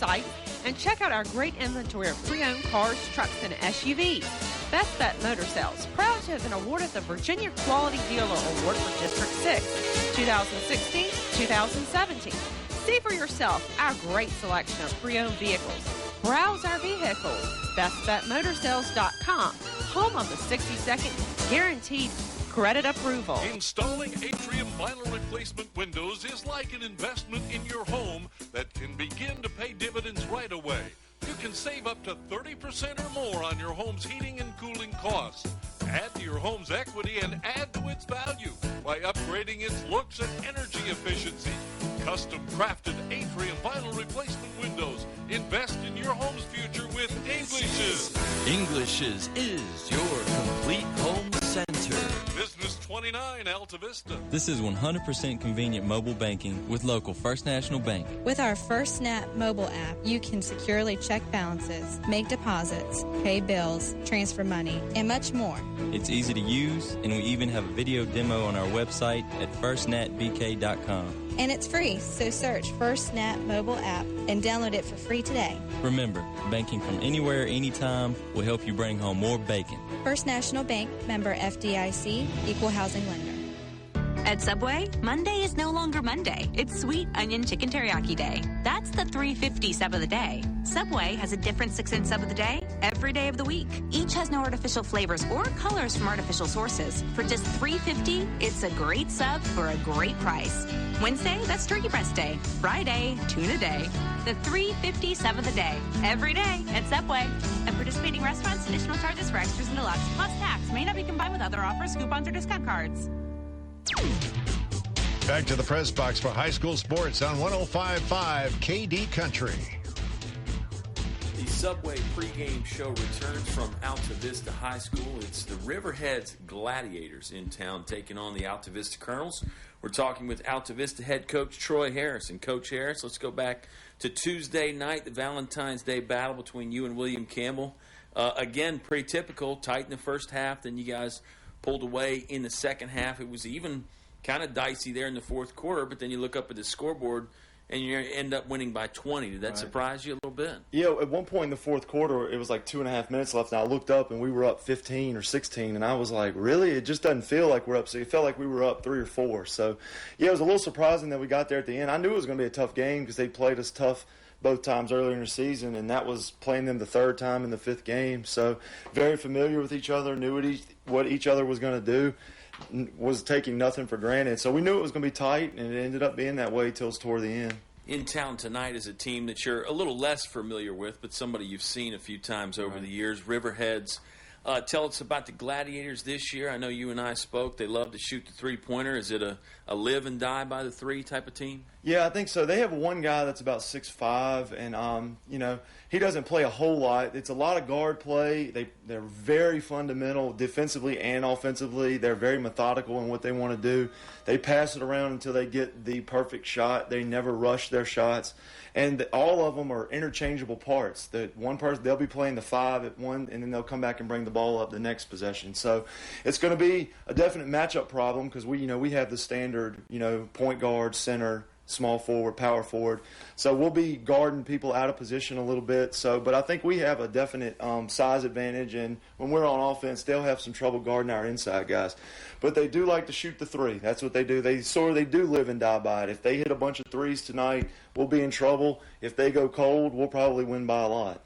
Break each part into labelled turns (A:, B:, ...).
A: site and check out our great inventory of pre-owned cars, trucks, and SUVs. Best Bet Motor Sales, proud to have been awarded the Virginia Quality Dealer Award for District 6, 2016-2017. See for yourself our great selection of pre-owned vehicles. Browse our vehicles. BestBetMotorsales.com, home of the 60-second guaranteed credit approval.
B: Installing Atrium vinyl replacement windows is like an investment in your home that can begin to pay dividends right away. You can save up to 30% or more on your home's heating and cooling costs. Add to your home's equity and add to its value by upgrading its looks and energy efficiency. Custom crafted Atrium vinyl replacement windows. Invest in your home's future with English's.
C: English's is your complete home center.
B: Business 29 Altavista.
C: This is 100% convenient mobile banking with local First National Bank.
D: With our First Snap mobile app, you can securely check balances, make deposits, pay bills, transfer money, and much more.
C: It's easy to use, and we even have a video demo on our website at firstnatbk.com.
D: And it's free, so search First Snap mobile app and download it for free today.
C: Remember, banking from anywhere, anytime will help you bring home more bacon.
D: First National Bank, member FDIC, equal housing lender.
E: At Subway, Monday is no longer Monday. It's Sweet Onion Chicken Teriyaki Day. That's the $3.50 sub of the day. Subway has a different 6-inch sub of the day every day of the week. Each has no artificial flavors or colors from artificial sources. For just $3.50, it's a great sub for a great price. Wednesday, that's Turkey Breast Day. Friday, Tuna Day. The $3.50 sub of the day every day at Subway. At participating restaurants, additional charges for extras and deluxe plus tax may not be combined with other offers, coupons, or discount cards.
F: Back to the press box for high school sports on 105.5 KD Country.
G: The Subway pregame show returns from Altavista High School. It's the Riverheads Gladiators in town taking on the Altavista Colonels. We're talking with Altavista head coach Troy Harris. And Coach Harris, let's go back to Tuesday night, the Valentine's Day battle between you and William Campbell. Again, pretty typical, tight in the first half, then you guys pulled away in the second half. It was even kind of dicey there in the fourth quarter, but then you look up at the scoreboard and you end up winning by 20. Did that surprise you a little bit?
H: Yeah, at one point in the fourth quarter, it was like 2.5 minutes left, and I looked up and we were up 15 or 16, and I was like, really? It just doesn't feel like we're up. So it felt like we were up 3 or 4. So, yeah, it was a little surprising that we got there at the end. I knew it was going to be a tough game because they played us tough both times earlier in the season, and that was playing them the third time in the 5th game. So very familiar with each other, knew what each other was going to do, was taking nothing for granted. So we knew it was going to be tight, and it ended up being that way till toward the end.
G: In town tonight is a team that you're a little less familiar with, but somebody you've seen a few times over the years, Riverheads. Tell us about the Gladiators this year. I know you and I spoke. They love to shoot the three-pointer. Is it a live and die by the three type of team?
H: Yeah, I think so. They have one guy that's about 6'5", and he doesn't play a whole lot. It's a lot of guard play. They're very fundamental defensively and offensively. They're very methodical in what they want to do. They pass it around until they get the perfect shot. They never rush their shots, and all of them are interchangeable parts. That one person, they'll be playing the 5 at one, and then they'll come back and bring the ball up the next possession. So it's going to be a definite matchup problem because we have the standard point guard, center, small forward, power forward. So we'll be guarding people out of position a little bit. But I think we have a definite size advantage, and when we're on offense, they'll have some trouble guarding our inside guys. But they do like to shoot the three. That's what they do. They do live and die by it. If they hit a bunch of threes tonight, we'll be in trouble. If they go cold, we'll probably win by a lot.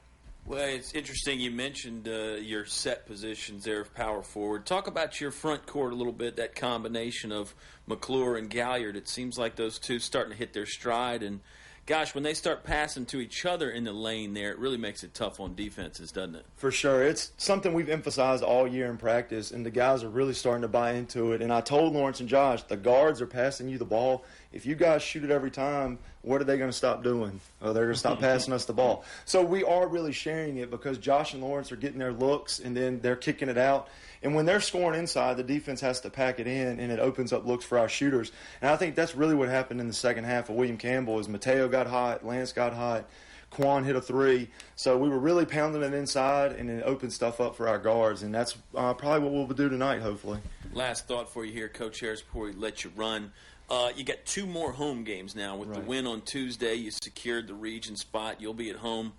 G: Well, it's interesting you mentioned your set positions there of power forward. Talk about your front court a little bit, that combination of McClure and Galliard. It seems like those two starting to hit their stride. And, gosh, when they start passing to each other in the lane there, it really makes it tough on defenses, doesn't it?
H: For sure. It's something we've emphasized all year in practice, and the guys are really starting to buy into it. And I told Lawrence and Josh, the guards are passing you the ball. If you guys shoot it every time, what are they going to stop doing? They're going to stop passing us the ball. So we are really sharing it because Josh and Lawrence are getting their looks, and then they're kicking it out. And when they're scoring inside, the defense has to pack it in, and it opens up looks for our shooters. And I think that's really what happened in the second half of William Campbell is Mateo got hot, Lance got hot, Quan hit a 3. So we were really pounding it inside, and it opened stuff up for our guards. And that's probably what we'll do tonight, hopefully.
G: Last thought for you here, Coach Harris, before we let you run. You got 2 more home games now. With the win on Tuesday, you secured the region spot. You'll be at home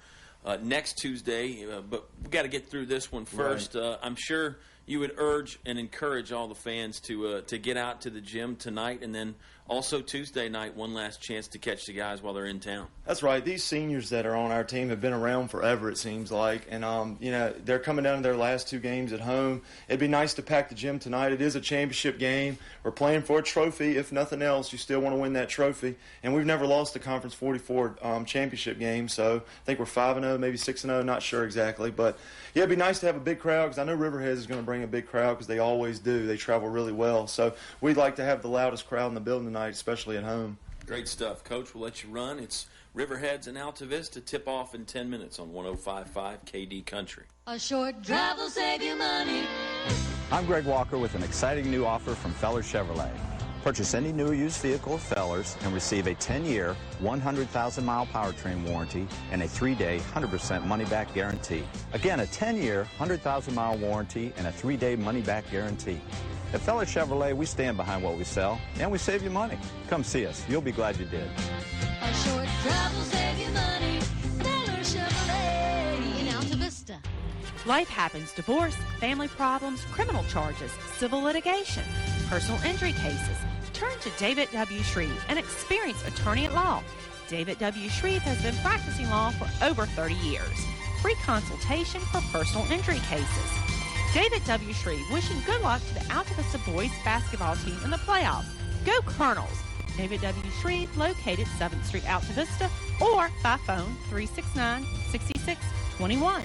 G: next Tuesday, but we got to get through this one first. I'm sure you would urge and encourage all the fans to get out to the gym tonight, and then also Tuesday night, one last chance to catch the guys while they're in town.
H: That's right. These seniors that are on our team have been around forever, it seems like. And, they're coming down to their last 2 games at home. It'd be nice to pack the gym tonight. It is a championship game. We're playing for a trophy. If nothing else, you still want to win that trophy. And we've never lost the Conference 44 championship game. So I think we're 5-0, maybe 6-0, not sure exactly. But, yeah, it'd be nice to have a big crowd because I know Riverheads is going to bring a big crowd because they always do. They travel really well. So we'd like to have the loudest crowd in the building tonight, especially at home.
G: Great stuff. Coach, we'll let you run. It's Riverheads and Altavista. Tip off in 10 minutes on 105.5 KD Country.
I: A short drive will save you money.
J: I'm Greg Walker with an exciting new offer from Fellers Chevrolet. Purchase any new or used vehicle of Fellers and receive a 10-year, 100,000-mile powertrain warranty and a 3-day, 100% money-back guarantee. Again, a 10-year, 100,000-mile warranty and a 3-day money-back guarantee. At Fellers Chevrolet, we stand behind what we sell, and we save you money. Come see us. You'll be glad you did.
I: A short drive will save you money. Fellers Chevrolet in Altavista.
A: Life happens: divorce, family problems, criminal charges, civil litigation, personal injury cases. Turn to David W. Shreve, an experienced attorney at law. David W. Shreve has been practicing law for over 30 years. Free consultation for personal injury cases. David W. Shreve wishing good luck to the Altavista boys basketball team in the playoffs. Go Colonels! David W. Shreve, located 7th Street, Altavista, or by phone 369-6621.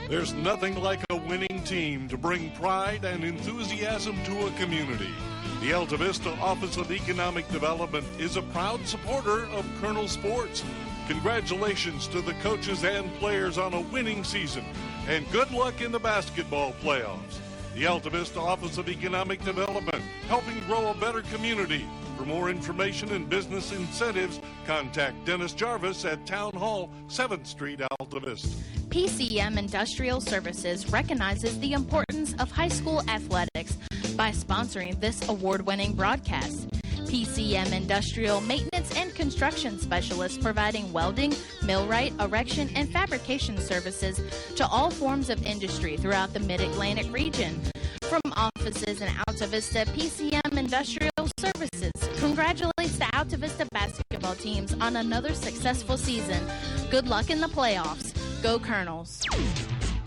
B: There's nothing like a winning team to bring pride and enthusiasm to a community. The Altavista Office of Economic Development is a proud supporter of Colonel Sports. Congratulations to the coaches and players on a winning season, and good luck in the basketball playoffs. The Altavista Office of Economic Development, helping grow a better community. For more information and business incentives, contact Dennis Jarvis at Town Hall, 7th Street, Altavista.
K: PCM Industrial Services recognizes the importance of high school athletics by sponsoring this award-winning broadcast. PCM Industrial Maintenance and Construction Specialists providing welding, millwright, erection, and fabrication services to all forms of industry throughout the Mid-Atlantic region. From offices in Altavista, PCM Industrial Services congratulates the Altavista basketball teams on another successful season. Good luck in the playoffs. Go Colonels.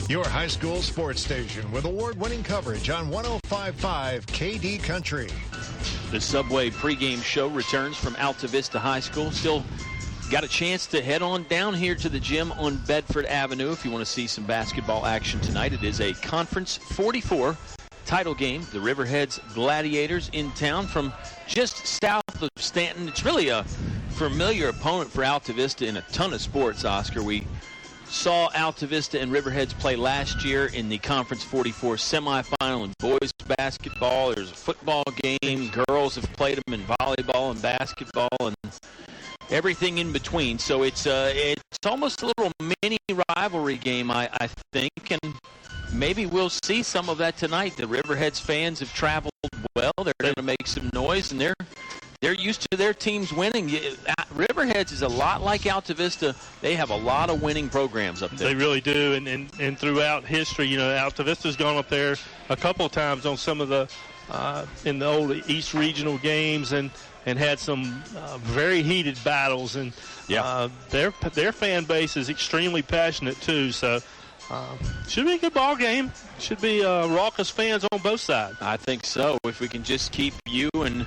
F: Your high school sports station with award-winning coverage on 105.5 KD Country.
L: The Subway pregame show returns from Altavista High School. Still got a chance to head on down here to the gym on Bedford Avenue if you want to see some basketball action tonight. It is a Conference 44 title game. The Riverheads Gladiators in town from just south of Stanton. It's really a familiar opponent for Altavista in a ton of sports, Oscar. We saw Altavista and Riverheads play last year in the Conference 44 semifinal in boys basketball. There's a football game. Girls have played them in volleyball and basketball and everything in between. So it's almost a little mini rivalry game, I think, and maybe we'll see some of that tonight. The Riverheads fans have traveled well. They're going to make some noise, and they're used to their teams winning. Riverheads is a lot like Altavista. They have a lot of winning programs up there.
M: They really do, and throughout history, Altavista's gone up there a couple of times on some of the in the old East Regional games and had some very heated battles. And their fan base is extremely passionate too. So should be a good ball game. Should be raucous fans on both sides.
L: I think so. If we can just keep you and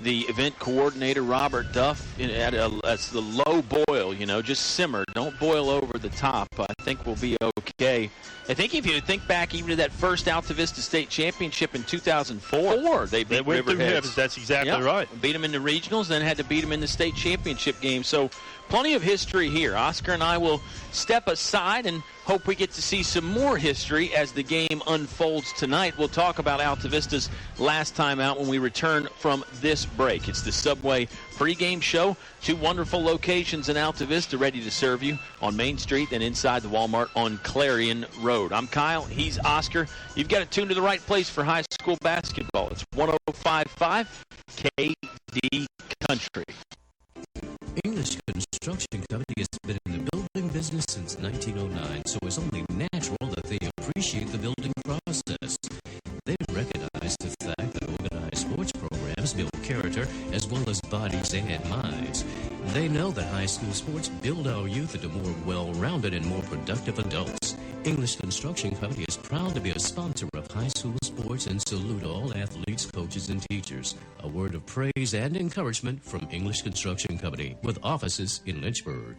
L: the event coordinator, Robert Duff, at the low boil, just simmer. Don't boil over the top. I think we'll be okay. I think if you think back even to that first Altavista State Championship in 2004, they beat Riverheads.
M: That's exactly right.
L: Beat them in the regionals, then had to beat them in the state championship game. So plenty of history here. Oscar and I will step aside and hope we get to see some more history as the game unfolds tonight. We'll talk about Altavista's last time out when we return from this break. It's the Subway pregame show. 2 wonderful locations in Altavista ready to serve you on Main Street and inside the Walmart on Clarion Road. I'm Kyle. He's Oscar. You've got it tuned to the right place for high school basketball. It's 105.5 KD Country.
N: English Construction Company has been in the building business since 1909, so it's only natural that they appreciate the building process. They recognize the fact that organized sports programs build character as well as bodies and minds. They know that high school sports build our youth into more well-rounded and more productive adults. English Construction Company is proud to be a sponsor of high school sports and salute all athletes, coaches, and teachers. A word of praise and encouragement from English Construction Company with offices in Lynchburg.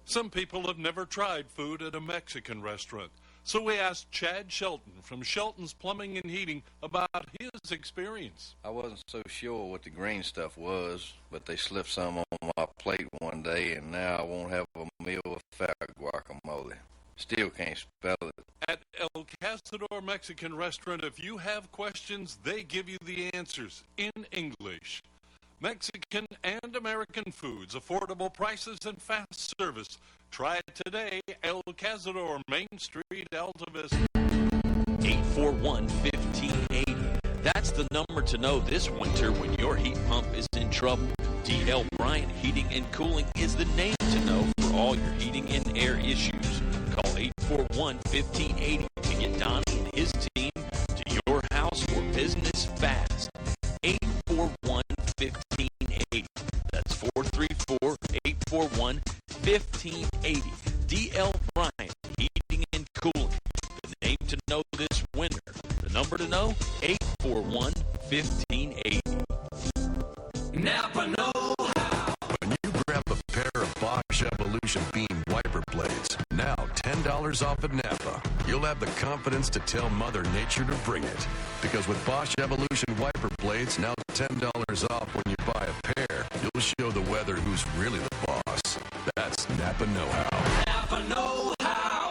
B: Some people have never tried food at a Mexican restaurant. So we asked Chad Shelton from Shelton's Plumbing and Heating about his experience.
O: I wasn't so sure what the green stuff was, but they slipped some on my plate one day, and now I won't have a meal without guacamole. Still can't spell it.
B: At El Cazador Mexican Restaurant, if you have questions, they give you the answers in English. Mexican and American foods, affordable prices, and fast service. Try it today. El Cazador, Main Street, Altavista.
L: 841-1580. That's the number to know this winter when your heat pump is in trouble. D.L. Bryant Heating and Cooling is the name to know for all your heating and air issues. Call 841-1580 to get Donnie and his team to your house or business fast. 841-1580. That's 434-841-1580. D.L. Bryant Heating and Cooling. The name to know this winter. The number to know, 841-1580.
P: Napa know-how.
Q: When you grab a pair of Bosch Evolution Beam wiper blades, now $10 off at Napa, you'll have the confidence to tell Mother Nature to bring it. Because with Bosch Evolution wiper blades, now $10 off when you buy a pair, you'll show the weather who's really the boss. That's Napa know-how.
P: Napa know-how.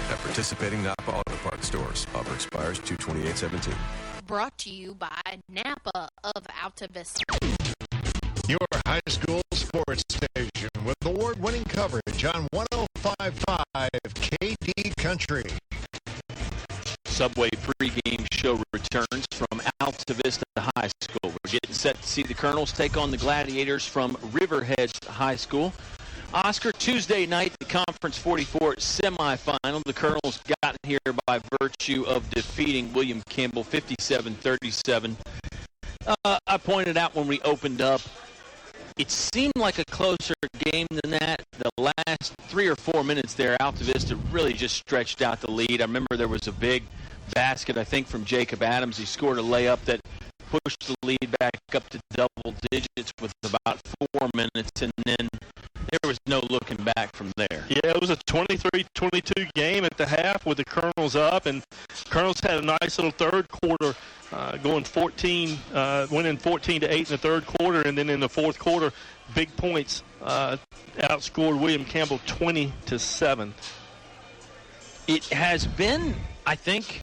Q: At participating Napa Auto Parts stores. Offer expires 2/28/17.
K: Brought to you by Napa of Altavista.
F: Your high school sports station with award-winning coverage on 105.5 KD Country.
L: Subway pregame show returns from Altavista High School. We're getting set to see the Colonels take on the Gladiators from Riverheads High School. Oscar, Tuesday night, the Conference 44 semifinal. The Colonels got here by virtue of defeating William Campbell 57-37. I pointed out when we opened up, it seemed like a closer game than that. The last 3 or 4 minutes there, Altavista really just stretched out the lead. I remember there was a big basket, I think, from Jacob Adams. He scored a layup that pushed the lead back up to double digits with about 4 minutes, and then there was no looking back from there.
M: Yeah, it was a 23-22 game at the half with the Colonels up, and Colonels had a nice little third quarter, winning 14-8 in the third quarter, and then in the fourth quarter, big points outscored William Campbell 20-7.
L: It has been, I think,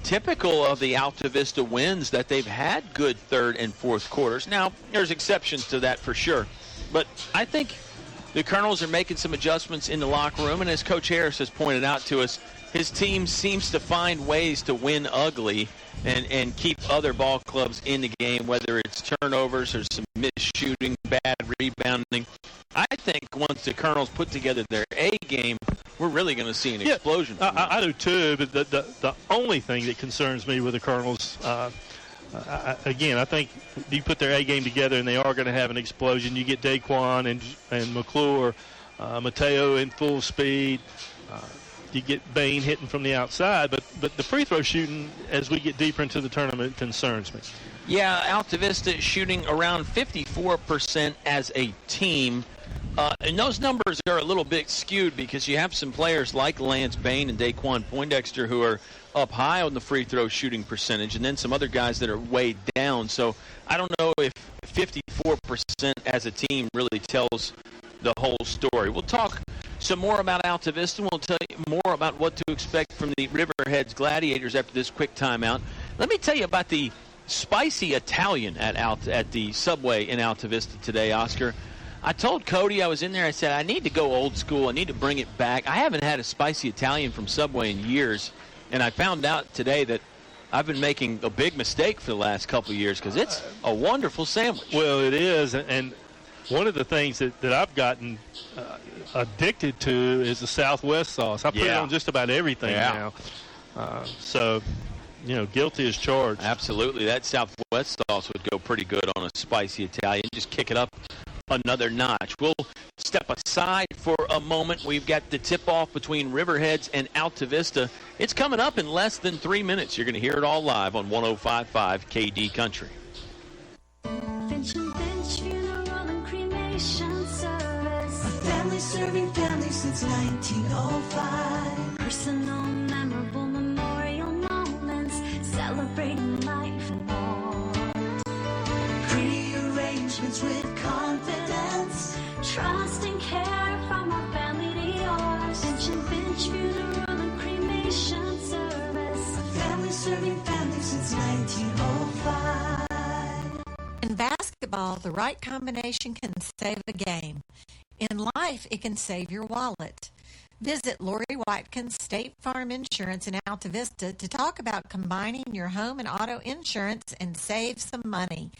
L: typical of the Altavista wins that they've had good third and fourth quarters. Now, there's exceptions to that for sure, but I think the Colonels are making some adjustments in the locker room, and as Coach Harris has pointed out to us, his team seems to find ways to win ugly and keep other ball clubs in the game, whether it's turnovers or some missed shooting, bad rebounding. I think once the Colonels put together their A game, we're really going to see an explosion.
M: I do too, but the only thing that concerns me with the Colonels, again, I think you put their A game together and they are going to have an explosion. You get Daquan and McClure, Mateo in full speed. You get Bain hitting from the outside, but the free throw shooting as we get deeper into the tournament concerns me.
L: Yeah, Altavista shooting around 54% as a team. And those numbers are a little bit skewed because you have some players like Lance Bain and Daquan Poindexter who are up high on the free throw shooting percentage, and then some other guys that are way down. So I don't know if 54% as a team really tells the whole story. We'll talk some more about Altavista, and we'll tell you more about what to expect from the Riverheads Gladiators after this quick timeout. Let me tell you about the spicy Italian at the Subway in Altavista today, Oscar. I told Cody I was in there, I said, I need to go old school. I need to bring it back. I haven't had a spicy Italian from Subway in years, and I found out today that I've been making a big mistake for the last couple of years because it's a wonderful sandwich.
M: Well, it is, and one of the things that I've gotten addicted to is the Southwest sauce. I put it on just about everything now. So, guilty as charged.
L: Absolutely. That Southwest sauce would go pretty good on a spicy Italian. Just kick it up another notch. We'll step aside for a moment. We've got the tip-off between Riverheads and Altavista. It's coming up in less than 3 minutes. You're going to hear it all live on 105.5 KD Country.
I: Finch and Finch Funeral and Cremation Service. A family serving family since 1905. Personal, memorable memorial moments, celebrating life and more. Pre-arrangements with confidence, trust and care from our family to yours. Finch and Finch Funeral and Cremation Service. A family serving family since 1905.
R: In basketball, the right combination can save a game. In life, it can save your wallet. Visit Lori Watkins State Farm Insurance in Altavista to talk about combining your home and auto insurance and save some money.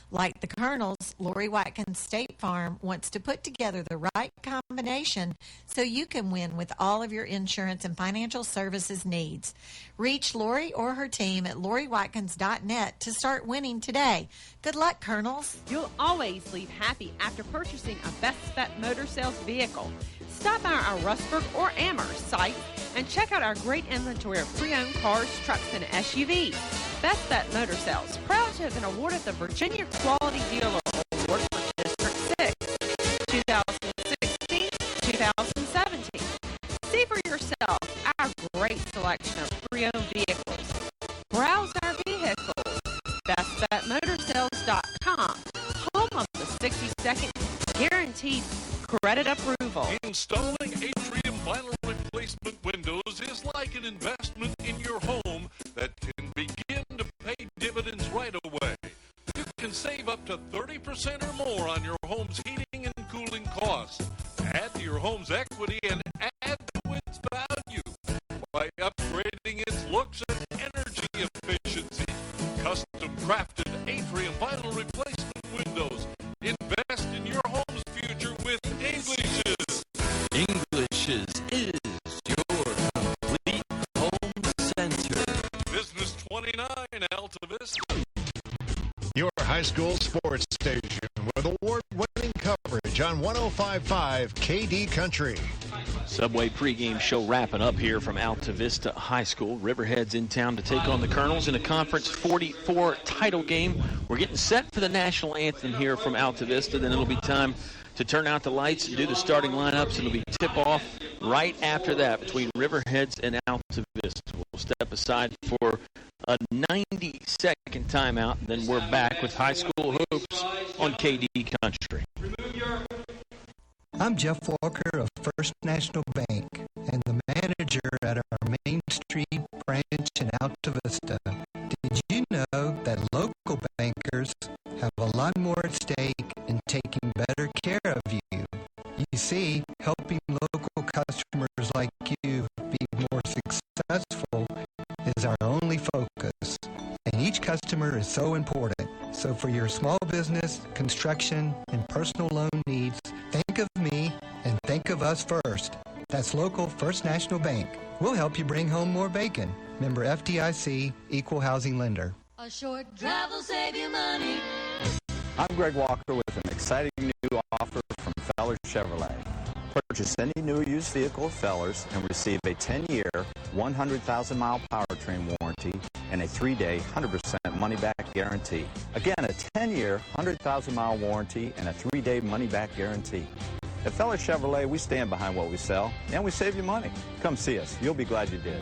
R: Like the Colonels, Lori Watkins State Farm wants to put together the right combination so you can win with all of your insurance and financial services needs. Reach Lori or her team at loriwatkins.net to start winning today. Good luck, Colonels.
A: You'll always leave happy after purchasing a Best Bet Motor Sales vehicle. Stop by our Rustburg or Amherst site and check out our great inventory of pre-owned cars, trucks, and SUVs. Best Bet Motor Sales, proud to have been awarded the Virginia Quality Dealer Award for District 6, 2016-2017. See for yourself our great selection of pre-owned vehicles. Browse our vehicles. BestBetMotorsales.com, home of the 60-second guaranteed credit approval.
B: Installing atrium vinyl replacement windows is like an investment in your home that can begin to pay dividends right away. You can save up to 30% or more on your home's heating and cooling costs. Add to your home's equity and add to its value by upgrading its looks and energy efficiency. Custom crafted atrium vinyl replacement windows. Invest in your home's future with Englishes.
L: Englishes is your complete home center.
B: Business 29 Altavista.
F: Your high school sports station with award-winning coverage on 105.5 KD Country.
L: Subway pregame show wrapping up here from Altavista High School. Riverheads in town to take on the Colonels in a Conference 44 title game. We're getting set for the national anthem here from Altavista. Then it'll be time to turn out the lights and do the starting lineups. It'll be tip-off right after that between Riverheads and Altavista. We'll step aside for a 90-second timeout, and then we're back with high school hoops on KD Country.
S: I'm Jeff Walker of First National Bank and the manager at our Main Street branch in Altavista. Did you know that local bankers have a lot more at stake in taking better care of you? You see, helping local customers like you be more successful is our only focus. And each customer is so important. So for your small business, construction, and personal loan needs, think of me and think of us first. That's local First National Bank. We'll help you bring home more bacon. Member FDIC, Equal Housing Lender.
I: A short drive will save you money.
J: I'm Greg Walker with an exciting new offer from Fellers Chevrolet. Purchase any new or used vehicle of Fellers and receive a 10-year, 100,000-mile powertrain warranty and a 3-day, 100% money-back guarantee. Again, a 10-year, 100,000-mile warranty and a 3-day money-back guarantee. At Fellers Chevrolet, we stand behind what we sell, and we save you money. Come see us. You'll be glad you did.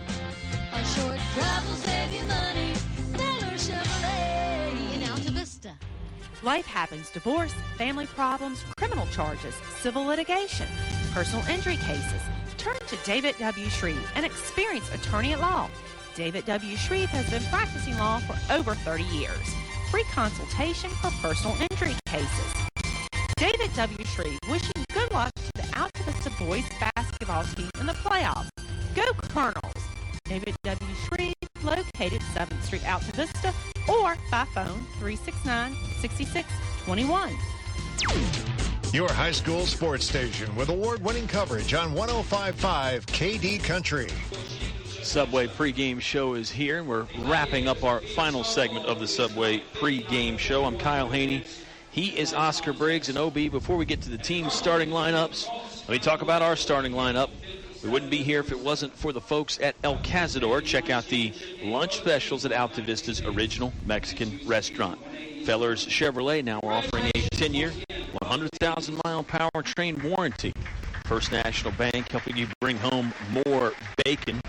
I: A short drive will save you money. Fellers Chevrolet in Altavista.
A: Life happens: divorce, family problems, criminal charges, civil litigation, personal injury cases. Turn to David W. Shreve, an experienced attorney at law. David W. Shreve has been practicing law for over 30 years. Free consultation for personal injury cases. David W. Shreve wishing good luck to the Altavista boys basketball team in the playoffs. Go Colonels! David W. Shreve, located 7th Street, Altavista, or by phone 369-6621.
F: Your high school sports station with award-winning coverage on 105.5 KD Country.
L: Subway pregame show is here, and we're wrapping up our final segment of the Subway pregame show. I'm Kyle Hoehne. He is Oscar Briggs and OB. Before we get to the team's starting lineups, let me talk about our starting lineup. We wouldn't be here if it wasn't for the folks at El Cazador. Check out the lunch specials at Altavista's original Mexican restaurant. Fellers Chevrolet now offering a 10-year, 100,000-mile powertrain warranty. First National Bank helping you bring home more bacon.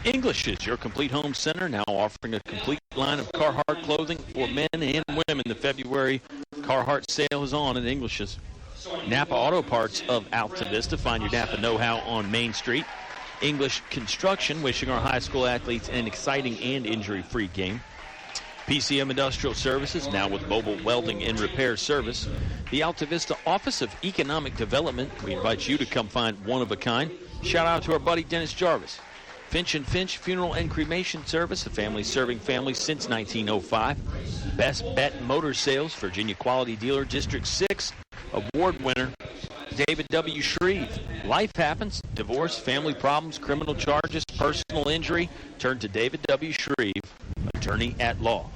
L: English's, your complete home center, now offering a complete line of Carhartt clothing for men and women. The February Carhartt sale is on at English's. Napa Auto Parts of Altavista. Find your Napa know-how on Main Street. English Construction, wishing our high school athletes an exciting and injury-free game. PCM Industrial Services, now with mobile welding and repair service. The Altavista Office of Economic Development. We invite you to come find one of a kind. Shout out to our buddy Dennis Jarvis. Finch & Finch Funeral and Cremation Service, a family serving families since 1905. Best Bet Motor Sales, Virginia Quality Dealer, District 6, award winner, David W. Shreve. Life happens, divorce, family problems, criminal charges, personal injury. Turn to David W. Shreve, attorney at law.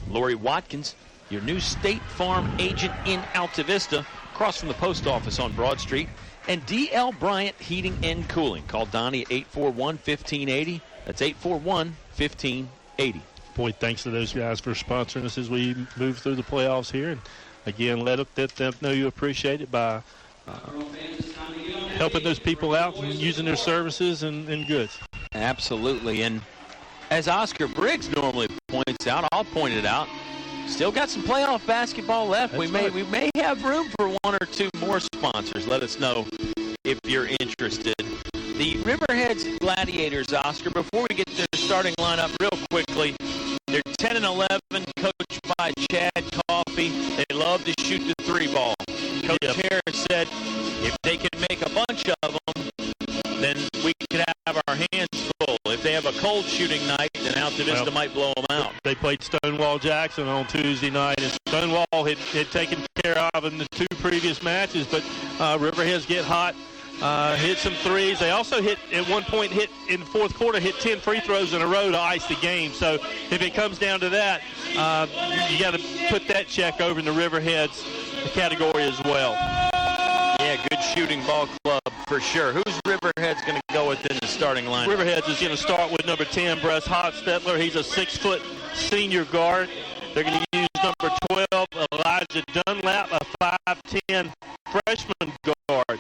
L: Lori Watkins, your new State Farm agent in Altavista, across from the post office on Broad Street. And D.L. Bryant Heating and Cooling. Call Donnie at 841-1580. That's 841-1580.
M: Boy, thanks to those guys for sponsoring us as we move through the playoffs here. And, again, let them know you appreciate it by helping those people out and using their services and goods.
L: Absolutely. And as Oscar Briggs normally points out, I'll point it out, still got some playoff basketball left. We may have room for one or two more sponsors. Let us know if you're interested. The Riverheads Gladiators, Oscar, before we get to their starting lineup real quickly, they're 10 and 11, coached by Chad Coffey. They love to shoot the three ball. Coach Harris said if they can make a bunch of them, then we could have our hands full. If they have a cold shooting night, then Altavista might blow them out.
M: They played Stonewall Jackson on Tuesday night, and Stonewall had taken care of in the two previous matches, but Riverheads get hot, hit some threes. They also hit in the fourth quarter, hit 10 free throws in a row to ice the game. So if it comes down to that, you got to put that check over in the Riverheads category as well.
L: Yeah, good shooting ball club for sure. Who's Riverheads going to go with in the starting lineup?
M: Riverheads is going to start with number 10, Bress Hotstetler. He's a 6-foot senior guard. They're going to use number 12, Elijah Dunlap, a 5'10 freshman guard.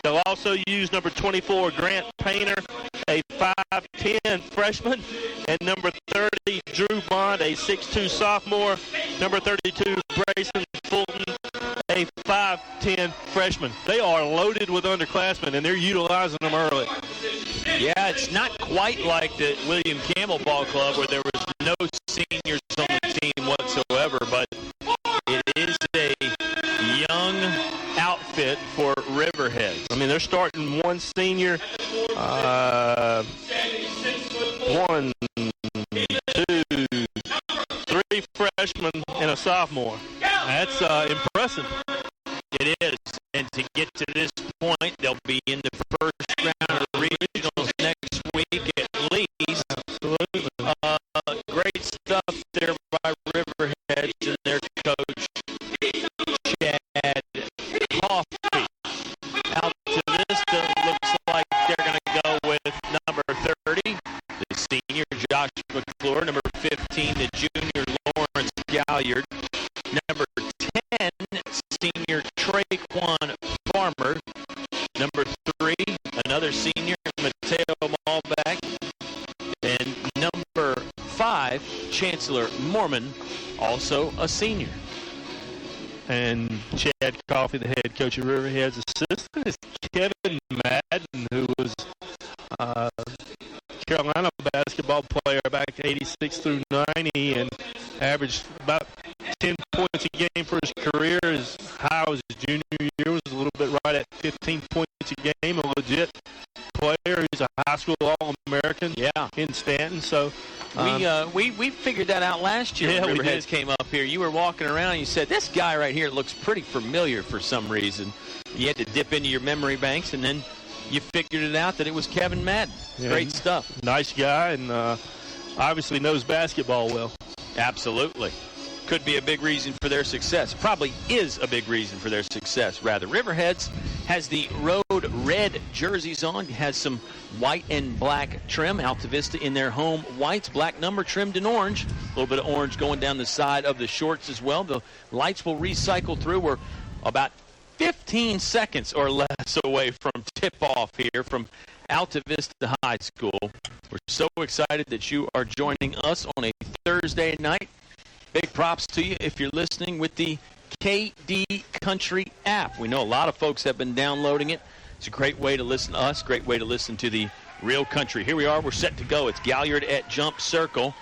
M: They'll also use number 24, Grant Painter, a 5'10 freshman, and number 30, Drew Bond, a 6'2 sophomore. Number 32, Grayson Fulton, a 5'10 freshman. They are loaded with underclassmen, and they're utilizing them early.
L: Yeah, it's not quite like the William Campbell Ball Club where there was no seniors on the team whatsoever, but it is a young outfit for Riverheads.
M: I mean, they're starting one senior, 1, 2, 3 freshmen, and a sophomore. That's impressive.
L: It is. And to get to this point, they'll be in the first round of the regionals next week at least.
M: Absolutely.
L: Great stuff there by Riverheads and their coach, Chad Coffey. Altavista looks like they're going to go with number 30, the senior Josh McClure, number 15, the junior Lawrence Galliard, number 10, senior Traquan Farmer, number 3, another senior, Mateo Malbeck, and number 5, Chancellor Mormon, also a senior.
M: And Chad Coffey, the head coach of Riverheads' assistant, is Kevin Madden, who was Carolina basketball player back 86 through 90 and averaged about 10 points a game for his career. As high as his junior year was a little bit right at 15 points a game, a legit player. He's a high school All-American in Stanton. So
L: we figured that out last year.
M: Yeah,
L: when
M: we
L: Riverheads
M: did.
L: came up here. You were walking around and you said, this guy right here looks pretty familiar for some reason. You had to dip into your memory banks, and then you figured it out that it was Kevin Madden.
M: Yeah.
L: Great stuff.
M: Nice guy, and obviously knows basketball well.
L: Absolutely. Could be a big reason for their success. Probably is a big reason for their success, rather. Riverheads has the road red jerseys on, has some white and black trim. Altavista in their home whites, black number trimmed in orange. A little bit of orange going down the side of the shorts as well. The lights will recycle through. We're about 15 seconds or less away from tip-off here from Altavista High School. We're so excited that you are joining us on a Thursday night. Big props to you if you're listening with the KD Country app. We know a lot of folks have been downloading it. It's a great way to listen to us, great way to listen to the real country. Here we are. We're set to go. It's Galliard at jump circle,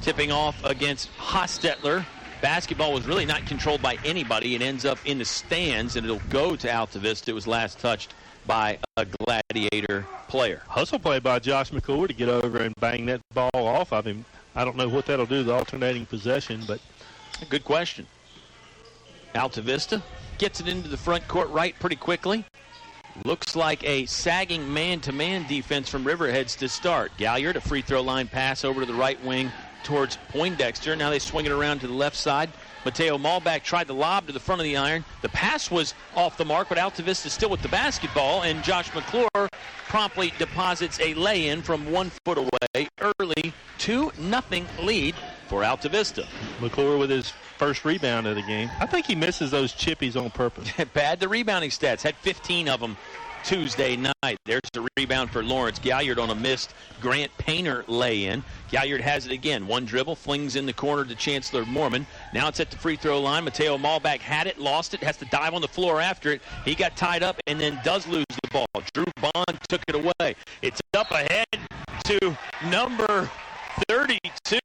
L: tipping off against Hostetler. Basketball was really not controlled by anybody. It ends up in the stands, and it'll go to Altavista. It was last touched by a Gladiator player.
M: Hustle play by Josh McClure to get over and bang that ball off of him. I don't know what that'll do, the alternating possession, but...
L: Good question. Altavista gets it into the front court right pretty quickly. Looks like a sagging man-to-man defense from Riverheads to start. Galliard, a free throw line pass over to the right wing towards Poindexter. Now they swing it around to the left side. Mateo Malback tried the lob to the front of the iron. The pass was off the mark, but Altavista still with the basketball, and Josh McClure promptly deposits a lay-in from 1 foot away. Early 2-0 lead for Altavista.
M: McClure with his first rebound of the game. I think he misses those chippies on purpose.
L: Bad the rebounding stats. Had 15 of them Tuesday night. There's the rebound for Lawrence Galliard on a missed Grant Painter lay-in. Galliard has it again. One dribble, flings in the corner to Chancellor Mormon. Now it's at the free throw line. Mateo Malback had it, lost it, has to dive on the floor after it. He got tied up and then does lose the ball. Drew Bond took it away. It's up ahead to number 32,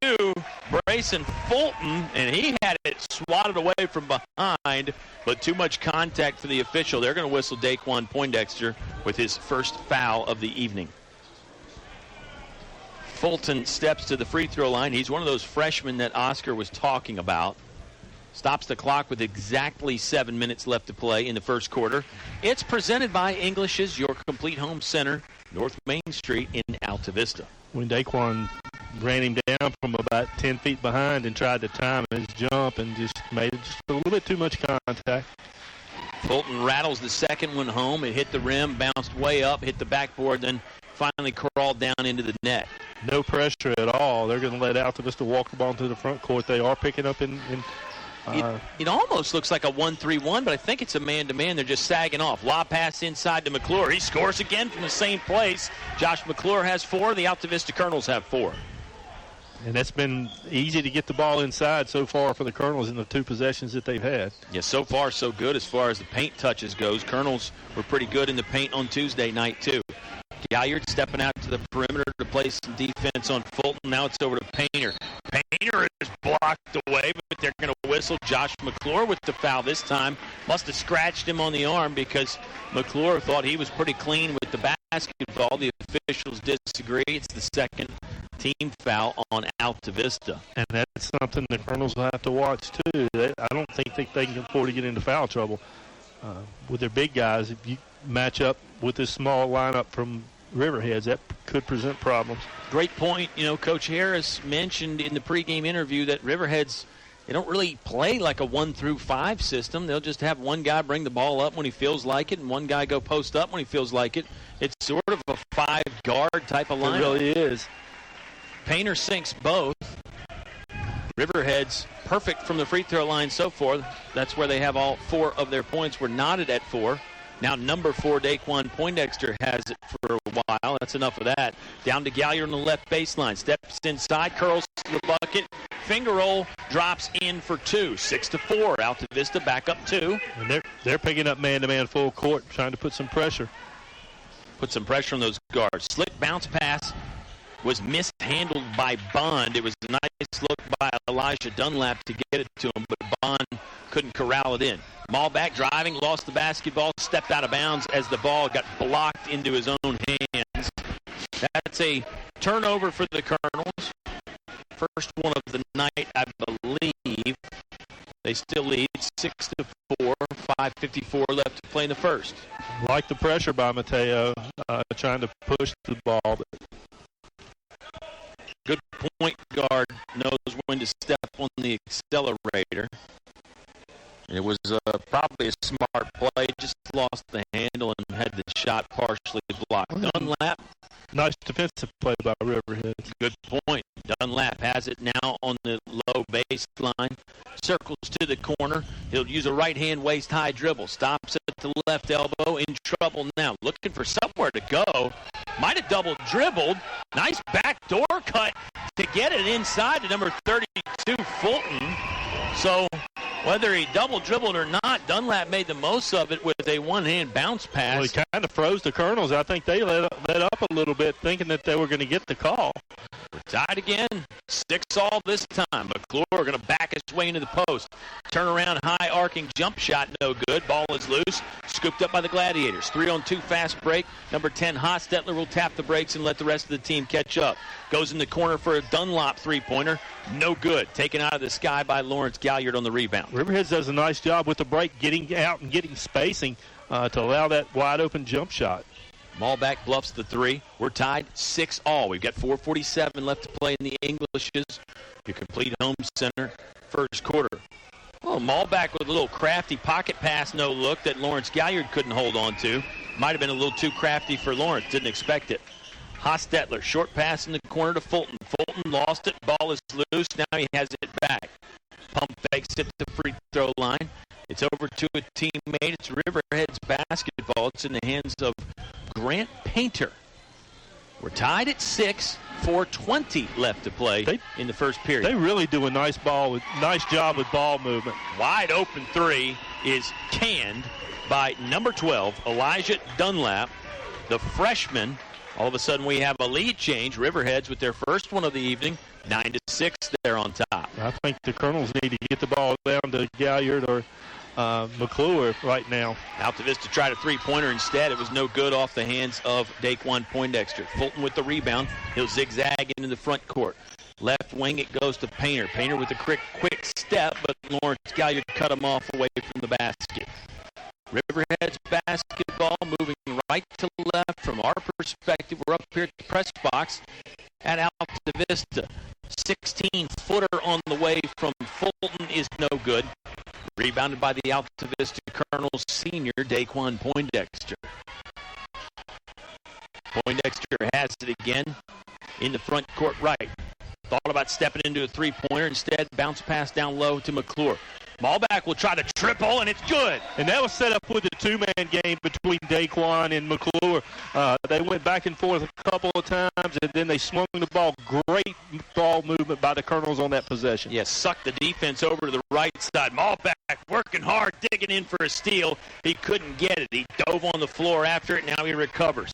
L: Brayson Fulton, and he had it swatted away from behind, but too much contact for the official. They're going to whistle Daquan Poindexter with his first foul of the evening. Fulton steps to the free throw line. He's one of those freshmen that Oscar was talking about. Stops the clock with exactly 7 minutes left to play in the first quarter. It's presented by English's Your Complete Home Center, North Main Street in Altavista.
M: When Daquan ran him down from about 10 feet behind and tried to time his jump and just made it just a little bit too much contact.
L: Fulton rattles the second one home. It hit the rim, bounced way up, hit the backboard, then finally crawled down into the net.
M: No pressure at all. They're going to let Altavista walk the ball into the front court. They are picking up in
L: it almost looks like a 1-3-1, but I think it's a man-to-man. They're just sagging off. Lob pass inside to McClure. He scores again from the same place. Josh McClure has 4. The Altavista Colonels have 4.
M: And that's been easy to get the ball inside so far for the Colonels in the 2 possessions that they've had.
L: Yeah, so far so good as far as the paint touches goes. Colonels were pretty good in the paint on Tuesday night, too. Galliard stepping out to the perimeter to play some defense on Fulton. Now it's over to Painter. Painter is blocked away, but they're going to whistle Josh McClure with the foul this time. Must have scratched him on the arm because McClure thought he was pretty clean with the basketball. The officials disagree. It's the second team foul on Altavista.
M: And that's something the Colonels will have to watch, too. I don't think they can afford to get into foul trouble with their big guys. If you match up with this small lineup from Riverheads, that could present problems.
L: Great point. You know, Coach Harris mentioned in the pregame interview that Riverheads, they don't really play like a 1-5 system. They'll just have one guy bring the ball up when he feels like it and one guy go post up when he feels like it. It's sort of a 5-guard type of lineup.
M: It really is.
L: Painter sinks both. Riverheads perfect from the free throw line so far. That's where they have all 4 of their points. Were knotted at 4. Now number 4, Daquan Poindexter has it for a while. That's enough of that. Down to Galliard on the left baseline. Steps inside, curls to the bucket. Finger roll, drops in for 2. 6-4. Altavista back up 2.
M: And they're picking up man-to-man full court, trying to put some pressure.
L: Put some pressure on those guards. Slick bounce pass was mishandled by Bond. It was a nice look by Elijah Dunlap to get it to him, but Bond couldn't corral it in. Malbach driving, lost the basketball, stepped out of bounds as the ball got blocked into his own hands. That's a turnover for the Colonels. First one of the night, I believe. They still lead 6-4, 5:54 left to play in the first.
M: Like the pressure by Mateo, trying to push the ball.
L: Good point guard knows when to step on the accelerator. It was probably a smart play, just lost the handle and had the shot partially blocked. Dunlap.
M: Nice defensive play by Riverheads.
L: Good point. Dunlap has it now on the low baseline. Circles to the corner. He'll use a right-hand waist-high dribble. Stops at the left elbow. In trouble now. Looking for somewhere to go. Might have double dribbled. Nice backdoor cut to get it inside to number 32, Fulton. So whether he double dribbled or not, Dunlap made the most of it with a one-hand bounce pass.
M: Well, he kind of froze the Colonels. I think they let up a little bit, thinking that they were going to get the call.
L: We're tied again. 6-all this time. McClure going to back his way into the post. Turnaround, high arcing jump shot, no good. Ball is loose. Scooped up by the Gladiators. 3-on-2 fast break. Number 10, Hostetler will tap the brakes and let the rest of the team catch up. Goes in the corner for a Dunlop three-pointer. No good. Taken out of the sky by Lawrence Galliard on the rebound.
M: Riverheads does a nice job with the break, getting out and getting spacing to allow that wide-open jump shot.
L: Malbach bluffs the three. We're tied 6-all. We've got 4:47 left to play in the Englishes. Your complete home center first quarter. Well, Malbach with a little crafty pocket pass, no look that Lawrence Galliard couldn't hold on to. Might have been a little too crafty for Lawrence. Didn't expect it. Hostetler, short pass in the corner to Fulton. Fulton lost it. Ball is loose. Now he has it back. Pump fakes at the free throw line. It's over to a teammate. It's Riverheads basketball. It's in the hands of Grant Painter. We're tied at 6, 4:20 left to play in the first period.
M: They really do a nice job with ball movement.
L: Wide open three is canned by number 12, Elijah Dunlap, the freshman. All of a sudden we have a lead change. Riverheads with their first one of the evening, 9-6 there on top.
M: I think the Colonels need to get the ball down to Galliard or McClure right now.
L: Altavista tried a three-pointer instead. It was no good off the hands of Daquan Poindexter. Fulton with the rebound. He'll zigzag into the front court. Left wing, it goes to Painter. Painter with a quick step, but Lawrence Galliard cut him off away from the basket. Riverheads basketball moving right to left from our perspective. We're up here at the press box at Altavista. 16-footer on the way from Fulton is no good. Rebounded by the Altavista Colonels senior, Daquan Poindexter. Poindexter has it again in the front court right. Thought about stepping into a three-pointer. Instead, bounce pass down low to McClure. Malbach will try the triple, and it's good.
M: And that was set up with a two-man game between Daquan and McClure. They went back and forth a couple of times, and then they swung the ball. Great ball movement by the Colonels on that possession.
L: Yes, sucked the defense over to the right side. Malbach working hard, digging in for a steal. He couldn't get it. He dove on the floor after it. Now he recovers.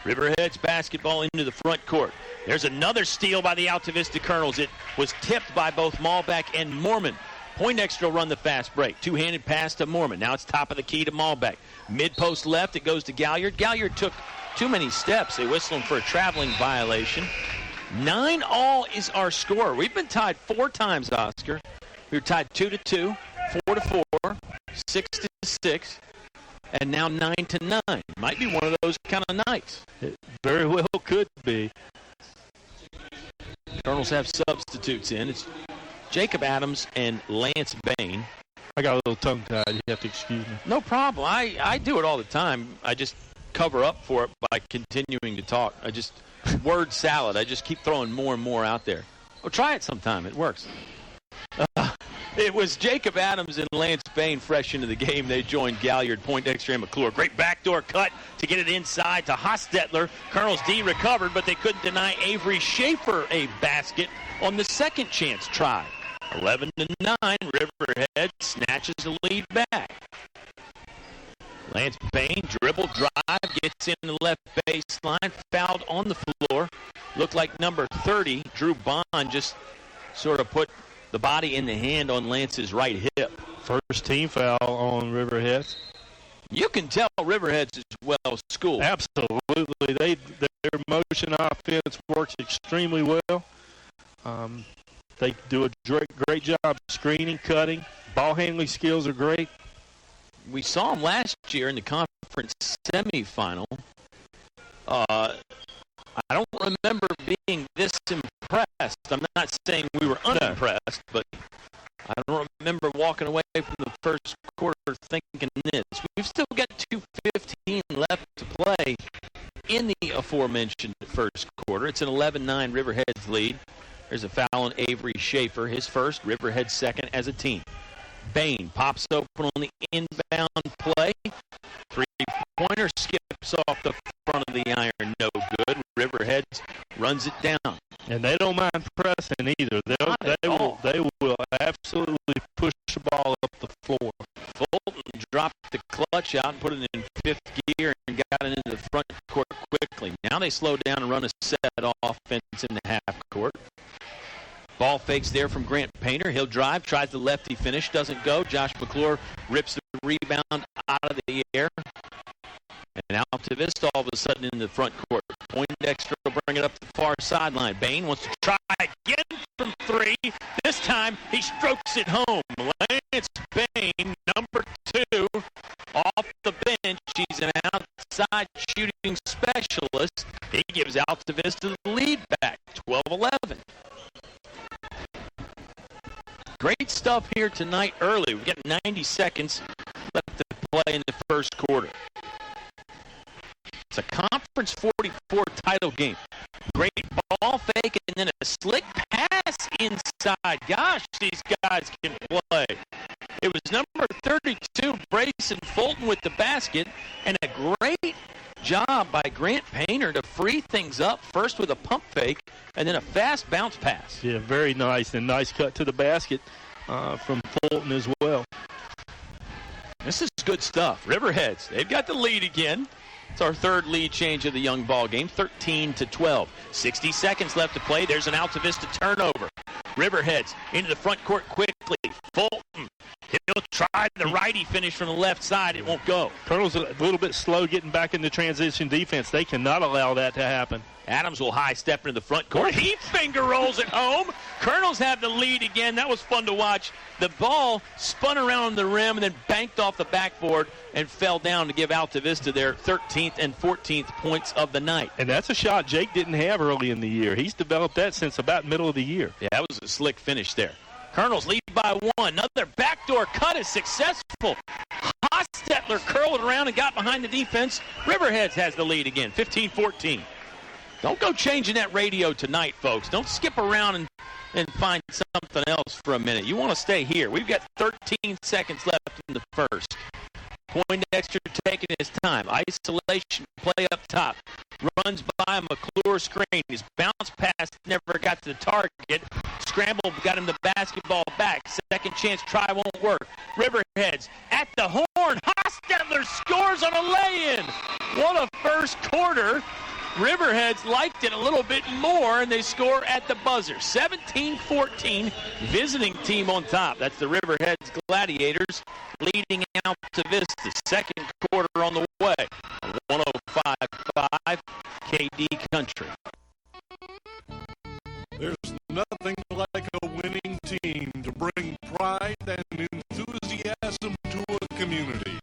L: Riverheads basketball into the front court. There's another steal by the Altavista Colonels. It was tipped by both Malbach and Mormon. Poindexter will run the fast break. Two-handed pass to Mormon. Now it's top of the key to Malbach. Mid-post left, it goes to Galliard. Galliard took too many steps. They whistle him for a traveling violation. 9-all is our score. We've been tied 4 times, Oscar. We were tied 2-2, 4-4, 6-6, and now 9-9. Might be one of those kind of nights.
M: It very well could be.
L: Colonels have substitutes in. It's Jacob Adams and Lance Bain.
M: I got a little tongue-tied. You have to excuse me.
L: No problem. I do it all the time. I just cover up for it by continuing to talk. Word salad. I just keep throwing more and more out there. Well, try it sometime. It works. It was Jacob Adams and Lance Bain fresh into the game. They joined Galliard, Poindexter, and McClure. Great backdoor cut to get it inside to Hostetler. Colonels D recovered, but they couldn't deny Avery Schaefer a basket on the second chance try. 11-9, Riverhead snatches the lead back. Lance Bain, dribble, drive, gets in the left baseline, fouled on the floor. Looked like number 30, Drew Bond, just sort of put the body in the hand on Lance's right hip.
M: First team foul on Riverheads.
L: You can tell Riverheads is well schooled.
M: Absolutely. Their motion offense works extremely well. They do a great job screening, cutting. Ball handling skills are great.
L: We saw them last year in the conference semifinal. I don't remember being this impressed. I'm not saying we were unimpressed, but I don't remember walking away from the first quarter thinking this. We've still got 2:15 left to play in the aforementioned first quarter. It's an 11-9 Riverheads lead. There's a foul on Avery Schaefer, his first, Riverheads second as a team. Bain pops open on the inbound play. Three-pointer skips off the front of the iron, no good. Riverheads runs it down.
M: And they don't mind pressing either. They will absolutely push the ball up the floor.
L: Fulton dropped the clutch out and put it in fifth gear and got it into the front court quickly. Now they slow down and run a set offense in the half court. Ball fakes there from Grant Painter. He'll drive, tries the lefty finish, doesn't go. Josh McClure rips the rebound out of the air. And Altavista all of a sudden in the front court. Poindexter will bring it up the far sideline. Bain wants to try again from three. This time he strokes it home. Lance Bain, number 2, off the bench. He's an outside shooting specialist. He gives Altavista the lead back, 12-11. Great stuff here tonight early. We've got 90 seconds left to play in the first quarter. It's a Conference 44 title game. Great ball fake and then a slick pass inside. Gosh, these guys can play. It was number 32, Brayson Fulton with the basket, and a great job by Grant Painter to free things up, first with a pump fake and then a fast bounce pass.
M: Yeah, very nice, and nice cut to the basket from Fulton as well.
L: This is good stuff. Riverheads, they've got the lead again. It's our third lead change of the young ball game, 13-12. 60 seconds left to play. There's an Altavista turnover. Riverheads into the front court quickly. Fulton, he'll try the righty finish from the left side. It won't go.
M: Colonel's a little bit slow getting back into transition defense. They cannot allow that to happen.
L: Adams will high step into the front court. He finger rolls it home. Colonels have the lead again. That was fun to watch. The ball spun around the rim and then banked off the backboard and fell down to give Altavista their 13th and 14th points of the night.
M: And that's a shot Jake didn't have early in the year. He's developed that since about middle of the year.
L: Yeah, that was a slick finish there. Colonels lead by 1. Another backdoor cut is successful. Hostetler curled around and got behind the defense. Riverheads has the lead again, 15-14. Don't go changing that radio tonight, folks. Don't skip around and find something else for a minute. You want to stay here. We've got 13 seconds left in the first. Poindexter taking his time. Isolation play up top. Runs by McClure screen. His bounce pass never got to the target. Scramble got him the basketball back. Second chance try won't work. Riverheads at the horn. Hostetler scores on a lay-in. What a first quarter. Riverheads liked it a little bit more, and they score at the buzzer. 17-14, visiting team on top. That's the Riverheads Gladiators leading out to Vista. Second quarter on the way. 105.5 KD Country.
B: There's nothing like a winning team to bring pride and enthusiasm to a community.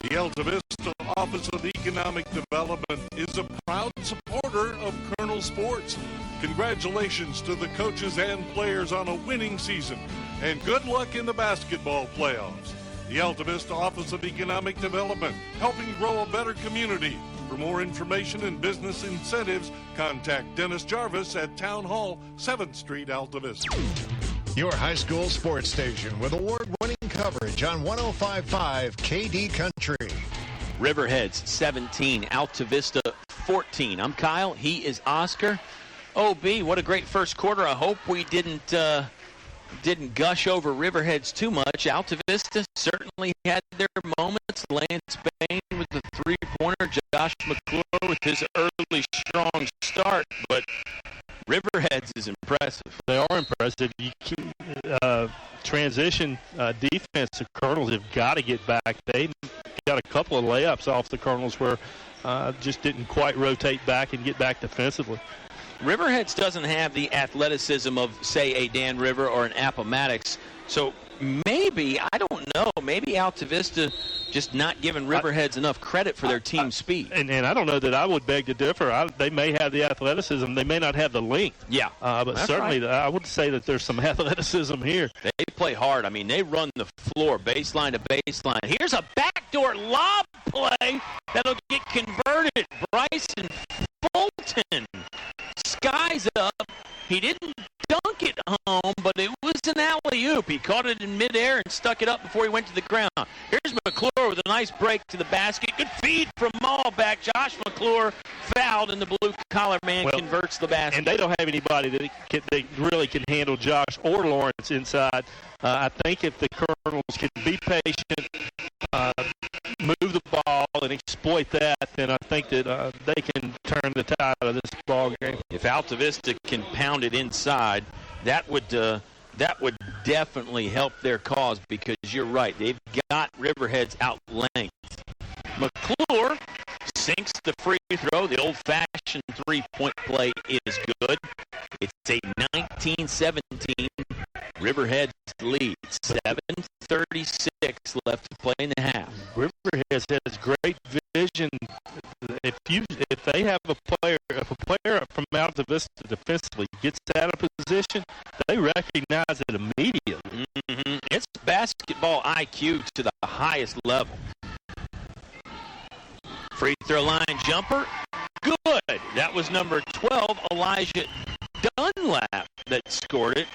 B: The Altavista Office of Economic Development is a proud supporter of Colonel Sports. Congratulations to the coaches and players on a winning season, and good luck in the basketball playoffs. The Altavista Office of Economic Development, helping grow a better community. For more information and business incentives, contact Dennis Jarvis at Town Hall, 7th Street, Altavista.
F: Your high school sports station with award-winning coverage on 105.5 KD Country.
L: Riverheads 17, Altavista 14. I'm Kyle. He is Oscar. OB, what a great first quarter. I hope we didn't didn't gush over Riverheads too much. Altavista certainly had their moments. Lance Bain with the three-pointer. Josh McClure with his early strong start. But Riverheads is impressive.
M: They are impressive. You transition defense, the Colonels have got to get back. They got a couple of layups off the Colonels where just didn't quite rotate back and get back defensively.
L: Riverheads doesn't have the athleticism of, say, a Dan River or an Appomattox. So maybe, I don't know, maybe Altavista just not giving Riverheads enough credit for their team speed.
M: And I don't know that I would beg to differ. They may have the athleticism. They may not have the length.
L: Yeah.
M: But certainly
L: right.
M: I would say that there's some athleticism here.
L: They play hard. I mean, they run the floor baseline to baseline. Here's a backdoor lob play that'll get converted. Bryson Fulton skies up. He didn't dunk it home, but it was an alley-oop. He caught it in midair and stuck it up before he went to the ground. Here's McClure with a nice break to the basket. Good feed from Maulback. Josh McClure fouled, and the blue-collar man converts the basket.
M: And they don't have anybody that really can handle Josh or Lawrence inside. I think if the Colonels can be patient, move the ball, and exploit that, then I think that they can turn the tide of this ball game.
L: If Altavista can pound it inside, that would definitely help their cause, because you're right. They've got Riverheads outlength. McClure sinks the free throw. The old-fashioned three-point play is good. It's a 19-17 Riverheads lead. 7:36 left to play in the half.
M: Riverheads has great vision. If they have a player from Altavista defensively gets out of position, they recognize it immediately.
L: Mm-hmm. It's basketball IQ to the highest level. Free throw line jumper, good. That was number 12, Elijah Dunlap, that scored it.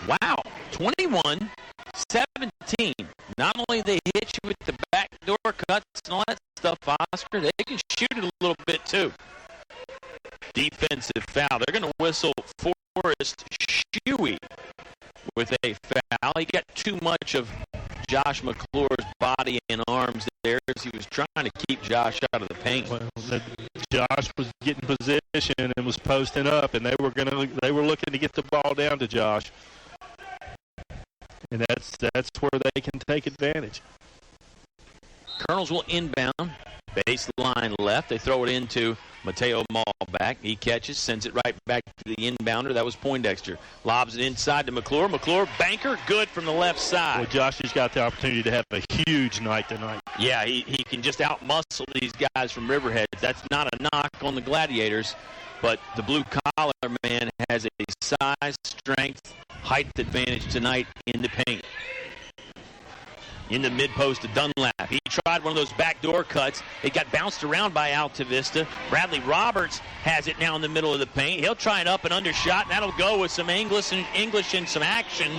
L: Wow, 21-17. Not only they hit you with the backdoor cuts and all that stuff, Oscar, they can shoot it a little bit too. Defensive foul. They're going to whistle Forrest Shuey with a foul. He got too much of Josh McClure's body and arms there as he was trying to keep Josh out of the paint.
M: Well, Josh was getting position and was posting up, and they were looking to get the ball down to Josh. And that's where they can take advantage.
L: Colonels will inbound. Baseline left. They throw it into Mateo Maulback. He catches, sends it right back to the inbounder. That was Poindexter. Lobs it inside to McClure. McClure, banker, good from the left side.
M: Well, Josh has got the opportunity to have a huge night tonight.
L: Yeah, he can just out-muscle these guys from Riverhead. That's not a knock on the Gladiators, but the blue-collar man has a size, strength, height advantage tonight in the paint. In the mid-post to Dunlap. He tried one of those backdoor cuts. It got bounced around by Altavista. Bradley Roberts has it now in the middle of the paint. He'll try an up and under shot, and that'll go with some English and some action.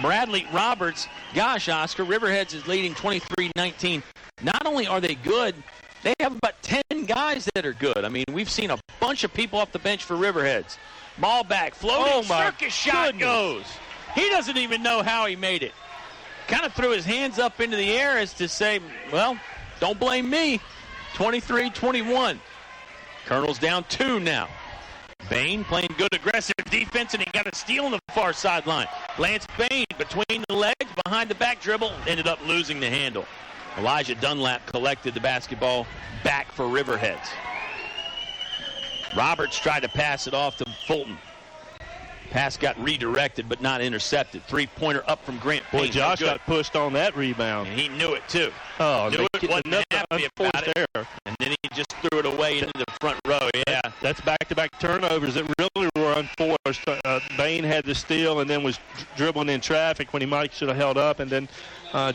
L: Bradley Roberts, gosh, Oscar, Riverheads is leading 23-19. Not only are they good, they have about 10 guys that are good. I mean, we've seen a bunch of people off the bench for Riverheads. Ball back, floating, circus shot goes. He doesn't even know how he made it. Kind of threw his hands up into the air as to say, well, don't blame me. 23-21. Colonels down 2 now. Bain playing good aggressive defense, and he got a steal on the far sideline. Lance Bain between the legs, behind the back dribble, ended up losing the handle. Elijah Dunlap collected the basketball back for Riverheads. Roberts tried to pass it off to Fulton. Pass got redirected but not intercepted. Three-pointer up from Grant Payne.
M: Boy, Josh got pushed on that rebound.
L: And he knew it, too.
M: Oh,
L: knew it, wasn't happy about it. And then he just threw it away into the front row. Yeah.
M: That's back-to-back turnovers that really were unforced. Bain had the steal and then was dribbling in traffic when he should have held up. And then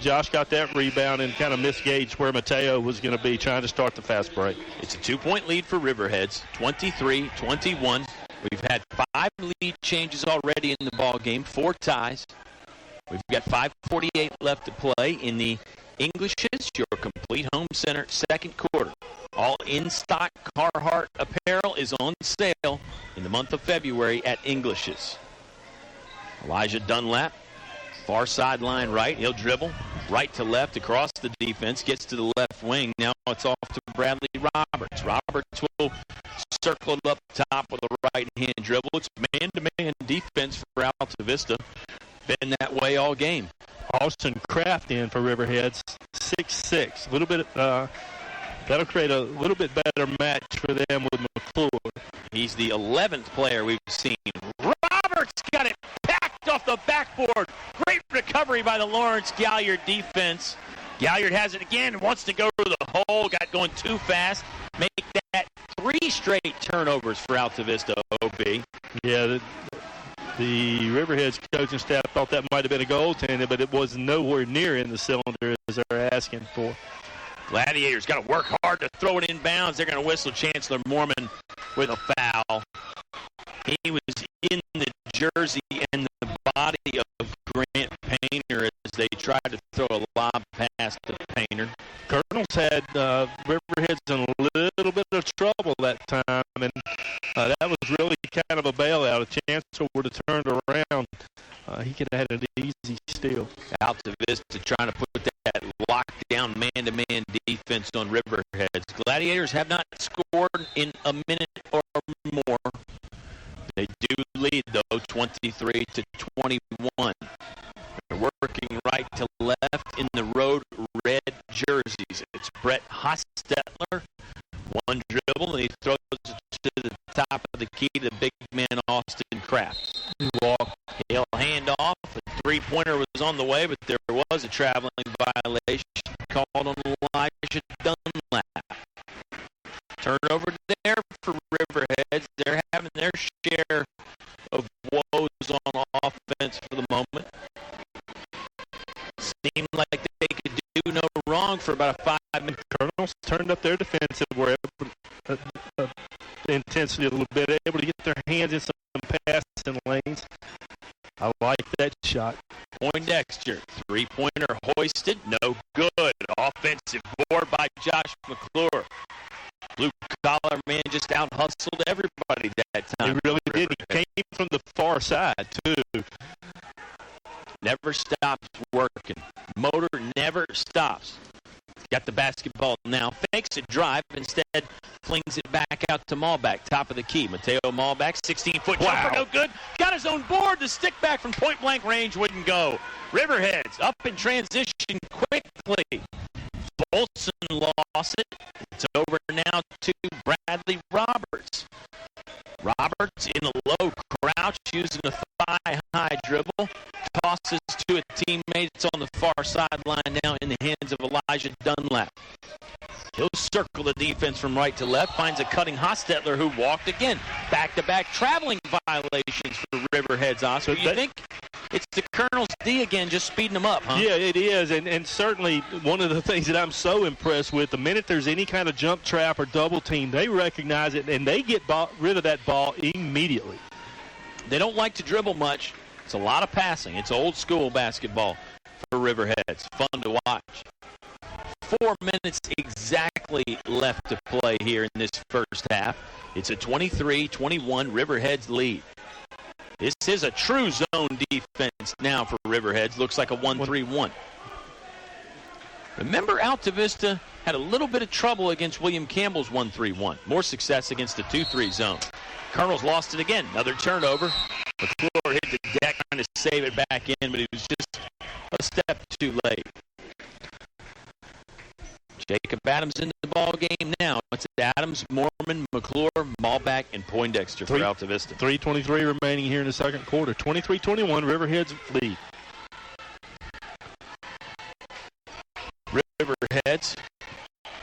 M: Josh got that rebound and kind of misgauged where Mateo was going to be trying to start the fast break.
L: It's a 2-point lead for Riverheads, 23-21. We've had 5 lead changes already in the ball game, 4 ties. We've got 5:48 left to play in the Englishes, your complete home center, second quarter. All in-stock Carhartt apparel is on sale in the month of February at Englishes. Elijah Dunlap, far sideline right. He'll dribble right to left across the defense, gets to the left wing. Now it's off to Bradley Roberts. Roberts will circle it up top with a right-hand dribble. It's man-to-man defense for Altavista. Been that way all game.
M: Austin Kraft in for Riverheads, 6'6". A little bit, that'll create a little bit better match for them with McClure.
L: He's the 11th player we've seen. Roberts got it packed off the backboard. Great recovery by the Lawrence Galliard defense. Galliard has it again, wants to go to the hole, got going too fast. Make that 3 straight turnovers for Altavista, OB.
M: Yeah, the Riverheads coaching staff thought that might have been a goaltender, but it was nowhere near in the cylinder as they're asking for.
L: Gladiators got to work hard to throw it in bounds. They're going to whistle Chancellor Mormon with a foul. He was in the jersey and the body of Grant Painter as they tried to throw a lob pass to Painter.
M: Colonels had Riverheads in a little bit of trouble that time, and that was really kind of a bailout. If Chancellor would have turned around, he could have had an easy steal.
L: Altavista trying to put that lockdown man-to-man defense on Riverheads. Gladiators have not scored in a minute or more. They do lead, though, 23-21. They're working right to left in the road red jerseys. It's Brett Hostetler. One dribble, and he throws it to the top of the key to the big man, Austin Kraft. He'll hand off. The three-pointer was on the way, but there was a traveling violation called on Elijah Dunlap. Turnover there for Riverheads. They're having their share of woes on offense for the moment. Seemed like they could do no wrong for about a 5-minute.
M: Colonels turned up their defensive intensity a little bit, able to get their hands in some passing lanes. I like that shot.
L: Poindexter, three-pointer hoisted, no good. Offensive board by Josh McClure. Blue-collar man just out-hustled everybody that time.
M: He really did. He came from the far side, too.
L: Never stops working. Motor never stops. Got the basketball now. Fakes a drive. Instead, flings it back out to Malback. Top of the key. Mateo Malback, 16-foot jumper. No good. Got his own board. The stick back from point-blank range wouldn't go. Riverheads up in transition quickly. Bolson lost it. It's over now to Bradley Roberts. Roberts in a low crouch using a thigh-high dribble. Tosses to a teammate. It's on the far sideline now in the hands of Elijah Dunlap. He'll circle the defense from right to left. Finds a cutting Hostetler who walked again. Back-to-back traveling violations for Riverheads, Oscar. You think it's the Colonel's D again just speeding them up, huh?
M: Yeah, it is. And certainly one of the things that I'm so impressed with, the minute there's any kind of jump trap or double team, they recognize it and they get rid of that ball immediately.
L: They don't like to dribble much. It's a lot of passing. It's old school basketball for Riverheads. Fun to watch. 4 minutes exactly left to play here in this first half. It's a 23-21 Riverheads lead. This is a true zone defense now for Riverheads. Looks like a 1-3-1. Remember, Altavista had a little bit of trouble against William Campbell's 1-3-1. More success against the 2-3 zone. Colonels lost it again. Another turnover. McClure hit the deck trying to save it back in, but he was just a step too late. Jacob Adams in the ball game now. It's Adams, Mormon, McClure, Malback, and Poindexter for Altavista.
M: 3:23 remaining here in the second quarter. 23-21, Riverheads lead.
L: Riverheads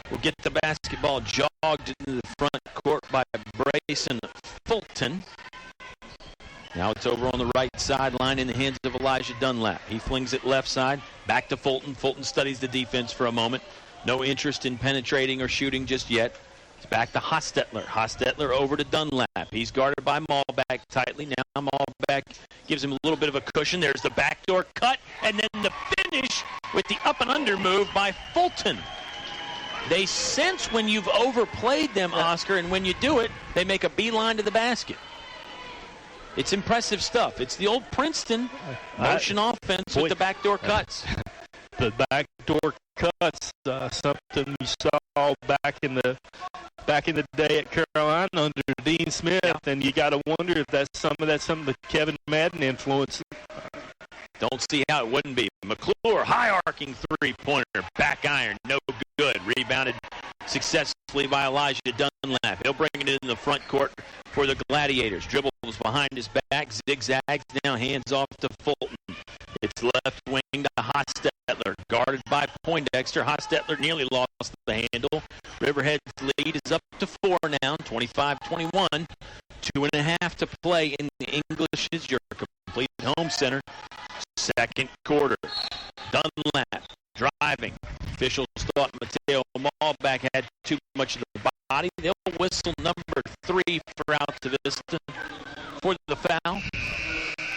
L: will get the basketball jogged into the front court by Brayson Fulton. Now it's over on the right sideline in the hands of Elijah Dunlap. He flings it left side, back to Fulton. Fulton studies the defense for a moment. No interest in penetrating or shooting just yet. It's back to Hostetler. Hostetler over to Dunlap. He's guarded by Malback tightly. Now Malback gives him a little bit of a cushion. There's the backdoor cut, and then the finish with the up and under move by Fulton. They sense when you've overplayed them, Oscar, and when you do it, they make a beeline to the basket. It's impressive stuff. It's the old Princeton motion offense with the backdoor cuts.
M: The backdoor cuts, something we saw back in the day at Carolina under Dean Smith, and you got to wonder if that's some of the Kevin Madden influence.
L: Don't see how it wouldn't be. McClure, high arcing three-pointer, back iron, no good. Rebounded successfully by Elijah Dunlap. He'll bring it in the front court for the Gladiators. Dribbles behind his back, zigzags, now hands off to Fulton. It's left wing to Hostetler, guarded by Poindexter. Hostetler nearly lost the handle. Riverhead's lead is up to 4 now, 25-21. 2.5 to play in the English's your complete home center. Second quarter. Dunlap driving. Officials thought Mateo Malback had too much of the body. They'll whistle number 3 for Altavista for the foul.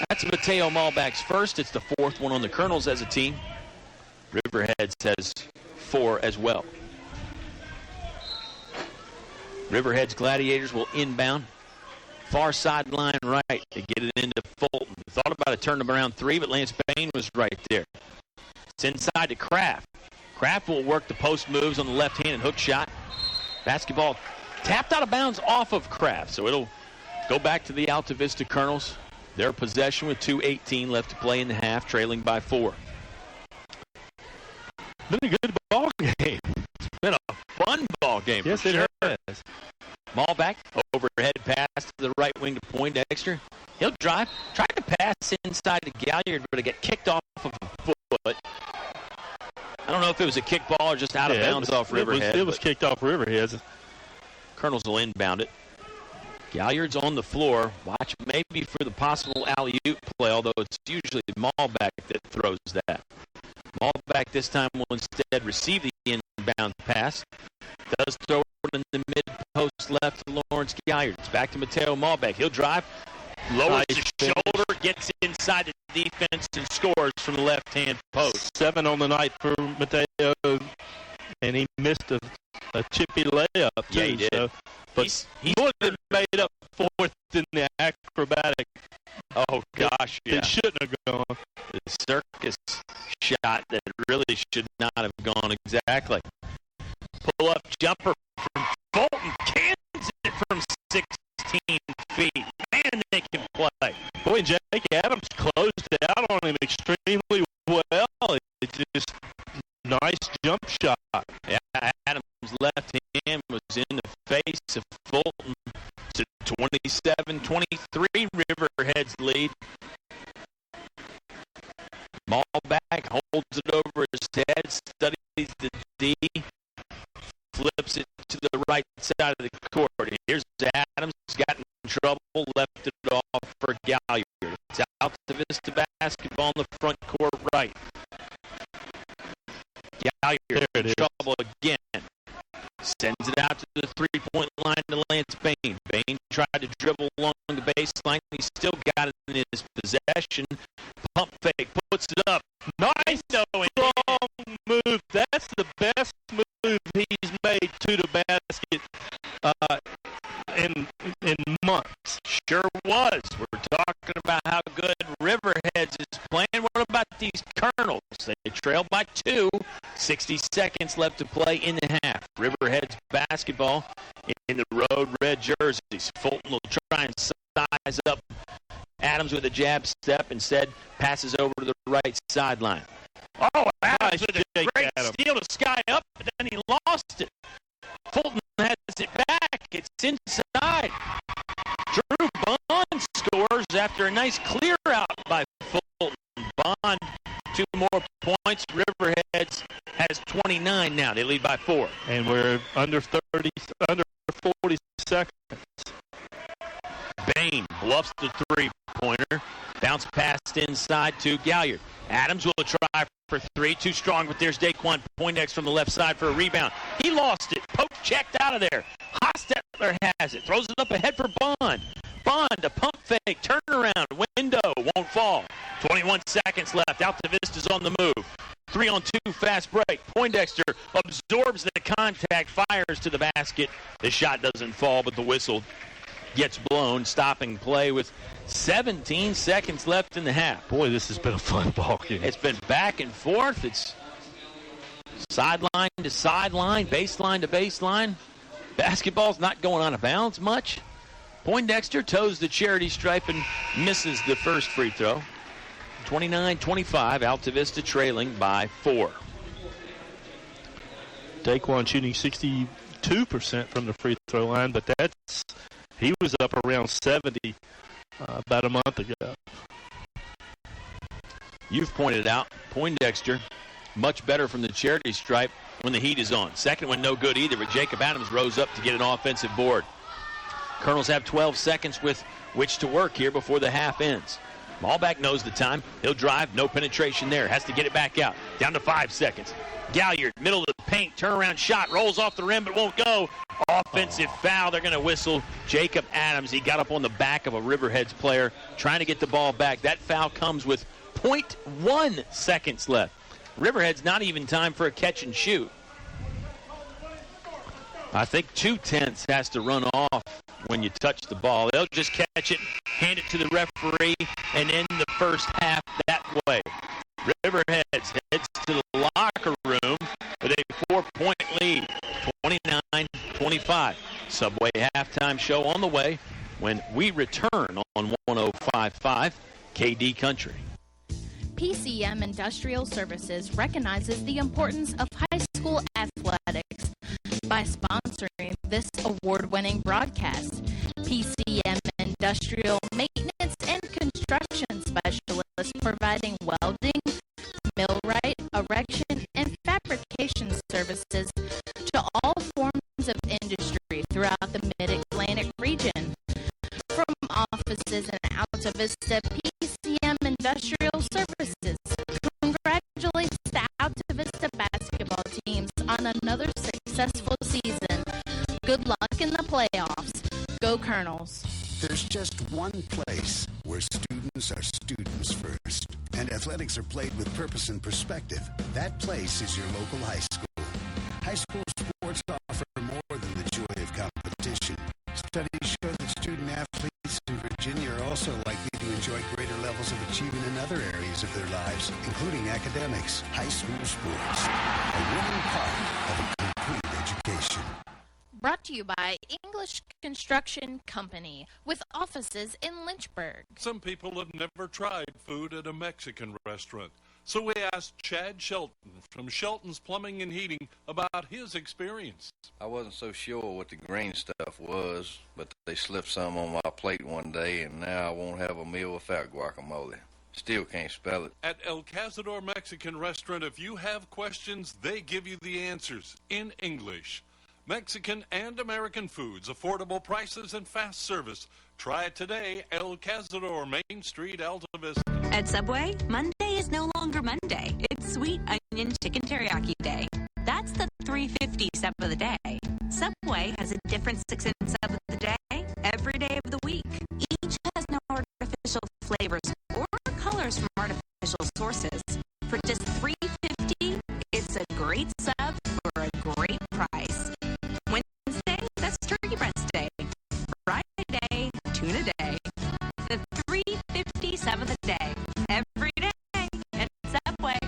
L: That's Mateo Malback's first. It's the 4th one on the Colonels as a team. Riverheads has 4 as well. Riverheads Gladiators will inbound. Far sideline right to get it into Fulton. Thought about a turnaround 3, but Lance Bain was right there. It's inside to Kraft. Kraft will work the post moves on the left-handed hook shot. Basketball tapped out of bounds off of Kraft, so it'll go back to the Altavista Colonels. Their possession with 2:18 left to play in the half, trailing by 4.
M: Been a good ball game.
L: It's been a fun ball game.
M: Yes,
L: for
M: it
L: sure.
M: has.
L: Malback, overhead pass to the right wing to Poindexter. He'll drive. Tried to pass inside to Galliard, but it got kicked off of a foot. I don't know if it was a kick ball or just out of bounds off Riverhead.
M: It was kicked off Riverhead.
L: Colonels will inbound it. Galliard's on the floor. Watch maybe for the possible alley-oop play, although it's usually Malback that throws that. Malback this time will instead receive the inbound pass. Does throw it in the mid-post left to Lawrence Galliard. It's back to Mateo Malback. He'll drive, lowers his shoulder, gets inside the defense, and scores from the left-hand post.
M: 7 on the night for Mateo, and he missed a chippy layup, too.
L: Yeah, he did.
M: So, but he would have made up 4th in the acrobatic.
L: Oh, gosh, yeah.
M: It shouldn't have gone.
L: The circus shot that really should not have gone exactly. Pull-up jumper from Fulton. Cans it from 16 feet. Man, they can play.
M: Boy, Jake Adams closed out on him extremely well. It's just nice jump shot.
L: Yeah, Adams' left hand was in the face of Fulton. To 27-23, Riverheads lead. Malback holds it over his head, studies the D, flips it to the right side of the court. Here's Adams, got in trouble, left it off for Galliard. It's Altavista basketball in the front court right. Galliard in trouble again. Sends it out to the three-point line to Lance Bain. Bain tried to dribble along the baseline. He still got it in his possession. Pump fake, puts it up.
M: Nice, strong move. That's the best move he's made to the basket in months.
L: Sure was. We're talking about how good Riverheads is playing. What about these Colonels? They trail by 2. 60 seconds left to play in the half. Riverheads basketball in the road red jerseys. Fulton will try and size up Adams with a jab step. Instead, passes over to the right sideline. Oh, Adams with a great steal to sky up, but then he lost it. Fulton has it back. It's inside. Drew Bond scores after a nice clear out by Fulton. Bond, 2 more points. Riverheads has 29 now. They lead by 4.
M: And we're under 40 seconds.
L: Bain bluffs the three-pointer. Bounce passed inside to Galliard. Adams will try for 3. Too strong, but there's Daquan Poindexter from the left side for a rebound. He lost it. Poke checked out of there. Hostetler has it. Throws it up ahead for Bond. Bond, a pump fake, turnaround, window, won't fall. 21 seconds left. Altavista's on the move. 3-on-2 fast break. Poindexter absorbs the contact, fires to the basket. The shot doesn't fall, but the whistle gets blown, stopping play with 17 seconds left in the half.
M: Boy, this has been a fun ball game.
L: It's been back and forth. It's sideline to sideline, baseline to baseline. Basketball's not going out of bounds much. Poindexter toes the charity stripe and misses the first free throw. 29-25, Altavista trailing by 4.
M: Daquan shooting 62% from the free throw line, but he was up around 70 about a month ago.
L: You've pointed out Poindexter much better from the charity stripe when the heat is on. Second one no good either, but Jacob Adams rose up to get an offensive board. Colonels have 12 seconds with which to work here before the half ends. Malbeck knows the time. He'll drive, no penetration there. Has to get it back out. Down to 5 seconds. Galliard, middle of the paint, turnaround shot, rolls off the rim but won't go. Offensive foul. They're going to whistle Jacob Adams. He got up on the back of a Riverheads player trying to get the ball back. That foul comes with 0.1 seconds left. Riverheads not even time for a catch and shoot. I think 2/10 has to run off when you touch the ball. They'll just catch it, hand it to the referee, and end the first half that way. Riverheads heads to the locker room with a 4-point lead, 29-25. Subway halftime show on the way when we return on 105.5 KD Country.
K: PCM Industrial Services recognizes the importance of high school athletics by sponsoring this award-winning broadcast. PCM Industrial Maintenance and Construction Specialists providing welding, millwright, erection, and fabrication services to all forms of industry throughout the Mid-Atlantic region. From offices in Altavista, PCM Industrial Services congratulates the Altavista basketball teams on another successful season. Good luck in the playoffs. Go Colonels.
T: There's just one place where students are students first, and athletics are played with purpose and perspective. That place is your local high school. High school sports offer more than the joy of competition. Studies show that student athletes in Virginia are also likely to enjoy greater levels of achievement in other areas of their lives, including academics. High school sports, a winning part of a complete education.
K: Brought to you by English Construction Company with offices in Lynchburg.
B: Some people have never tried food at a Mexican restaurant. So we asked Chad Shelton from Shelton's Plumbing and Heating about his experience.
O: I wasn't so sure what the green stuff was, but they slipped some on my plate one day, and now I won't have a meal without guacamole. Still can't spell it.
B: At El Cazador Mexican Restaurant, if you have questions, they give you the answers in English. Mexican and American foods, affordable prices, and fast service. Try it today, El Cazador, Main Street, Altavista.
E: At Subway, Monday is no longer Monday. It's Sweet Onion Chicken Teriyaki Day. That's the $3.50 sub of the day. Subway has a different 6-cent sub of the day every day of the week. Each has no artificial flavors or colors from artificial sources. For just $3.50, it's a great sub for a great price. Wednesday, that's Turkey Breast Day. Friday, Tuna Day. The $3.50 sub of the day every day at Subway.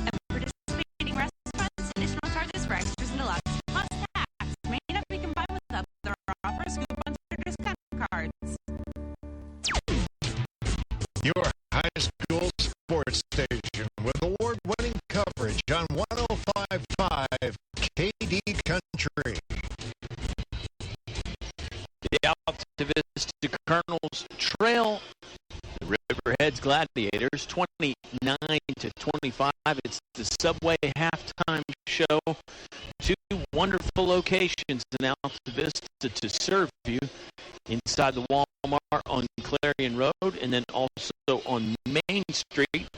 E: At participating restaurants, additional charges for extras and deluxe plus tax may not be combined with other offers, coupons, or discount cards.
F: Your high school sports station with award-winning coverage on 105.5 KD Country.
L: The Altavista Colonels trail the Riverheads Gladiators 29-25. It's the Subway halftime show. Two wonderful locations in Altavista to serve you inside the Walmart on Clarion Road and then also on Main Street.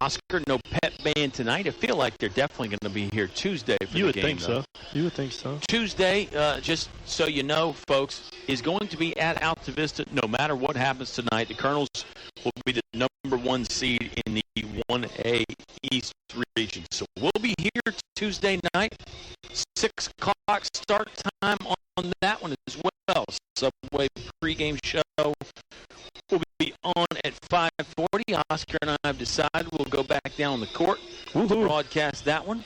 L: Oscar, no pep band tonight. I feel like they're definitely going to be here Tuesday for the game.
M: You would think so. You would think so.
L: Tuesday, just so you know, folks, is going to be at Altavista no matter what happens tonight. The Colonels will be the number 1 seed in the 1A East region. So we'll be here Tuesday night, 6 o'clock start time on on that one as well. Subway pregame show will be on at 5:40. Oscar and I have decided we'll go back down the court to broadcast that one.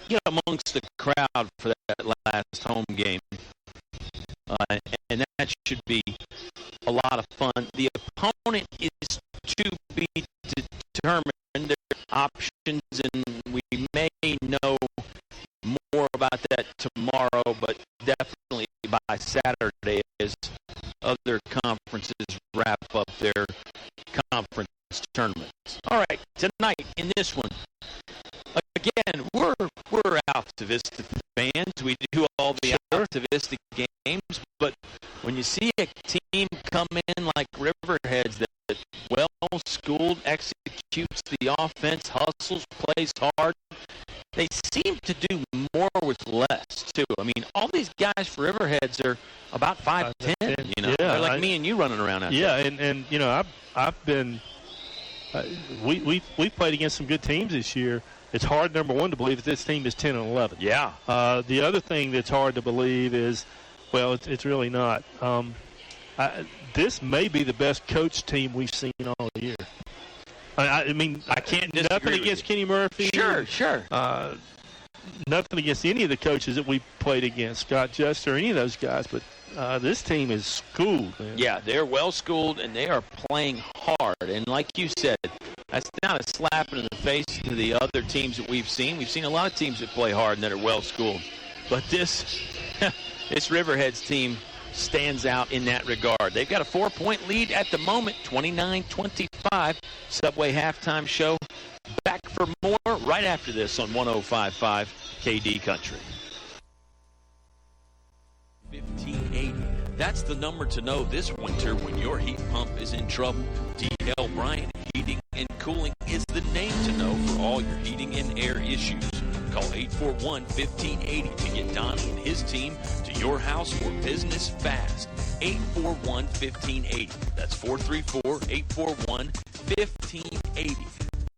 L: Get amongst the crowd for that last home game. And that should be a lot of fun. The opponent is to be determined. There are options, and we may know more about that tomorrow, but definitely by Saturday as other conferences wrap up their conference tournaments. All right, tonight in this one, again, we're Altavista fans. We do all the Altavista games, but when you see a team come in like Riverheads that well-schooled, executes the offense, hustles, plays hard, they seem to do more with less, too. I mean, all these guys for Riverheads are about 5'10", you know.
M: Yeah,
L: they're like me and you running around out there.
M: Yeah, and you know, I've been we've played against some good teams this year. It's hard, number one, to believe that this team is 10 and 11.
L: Yeah.
M: The other thing that's hard to believe is, well, it's really not. This may be the best coach team we've seen all year. I mean,
L: I can't disagree
M: nothing
L: with
M: against
L: you.
M: Kenny Murphy.
L: Sure.
M: Nothing against any of the coaches that we played against, Scott Juster, or any of those guys, but this team is schooled, man.
L: Yeah, they're well-schooled, and they are playing hard. And like you said, that's not a slap in the face to the other teams that we've seen. We've seen a lot of teams that play hard and that are well-schooled. But this Riverheads team stands out in that regard. They've got a 4-point lead at the moment, 29-25. Subway halftime show. Back for more right after this on 105.5 KD Country. 1580. That's the number to know this winter when your heat pump is in trouble. D.L. Bryant Heating and Cooling is the name to know for all your heating and air issues. Call 841-1580 to get Don and his team to your house or business fast. 841-1580. That's 434-841-1580.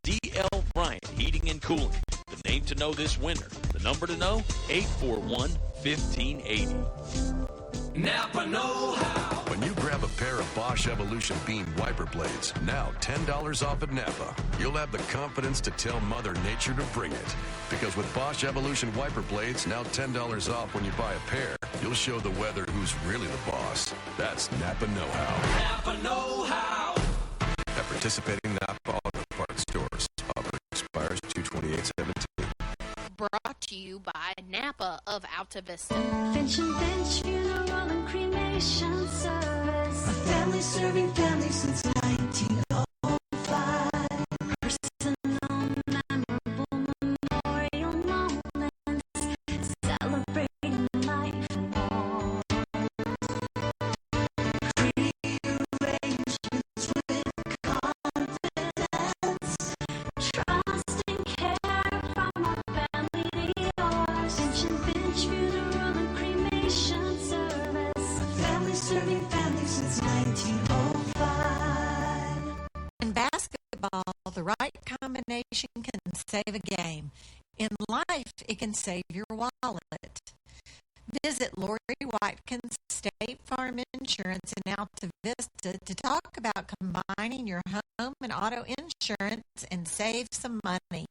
L: D.L. Bryant Heating and Cooling. The name to know this winter. The number to know, 841-1580.
P: Napa know-how.
Q: When you grab a pair of Bosch Evolution Beam wiper blades, now $10 off at Napa, you'll have the confidence to tell Mother Nature to bring it. Because with Bosch Evolution wiper blades, now $10 off when you buy a pair, you'll show the weather who's really the boss. That's Napa know-how.
P: Napa know-how.
Q: At participating Napa Auto Parts stores. Offer expires 2/28/17.
K: Brought to you by Napa of Altavista.
I: Finch and Finch Funeral and Cremation Service. A family serving family since 1905. Personal, memorable memorial moments. Celebrating life and all. Rearrangements with confidence. Trust and care from our family to yours. Finch and Finch Funeral and Cremation Service. Family serving family since 1905.
R: In basketball, the right combination can save a game. In life, it can save your wallet. Visit Lori Watkins State Farm Insurance in Altavista to talk about combining your home and auto insurance and save some money.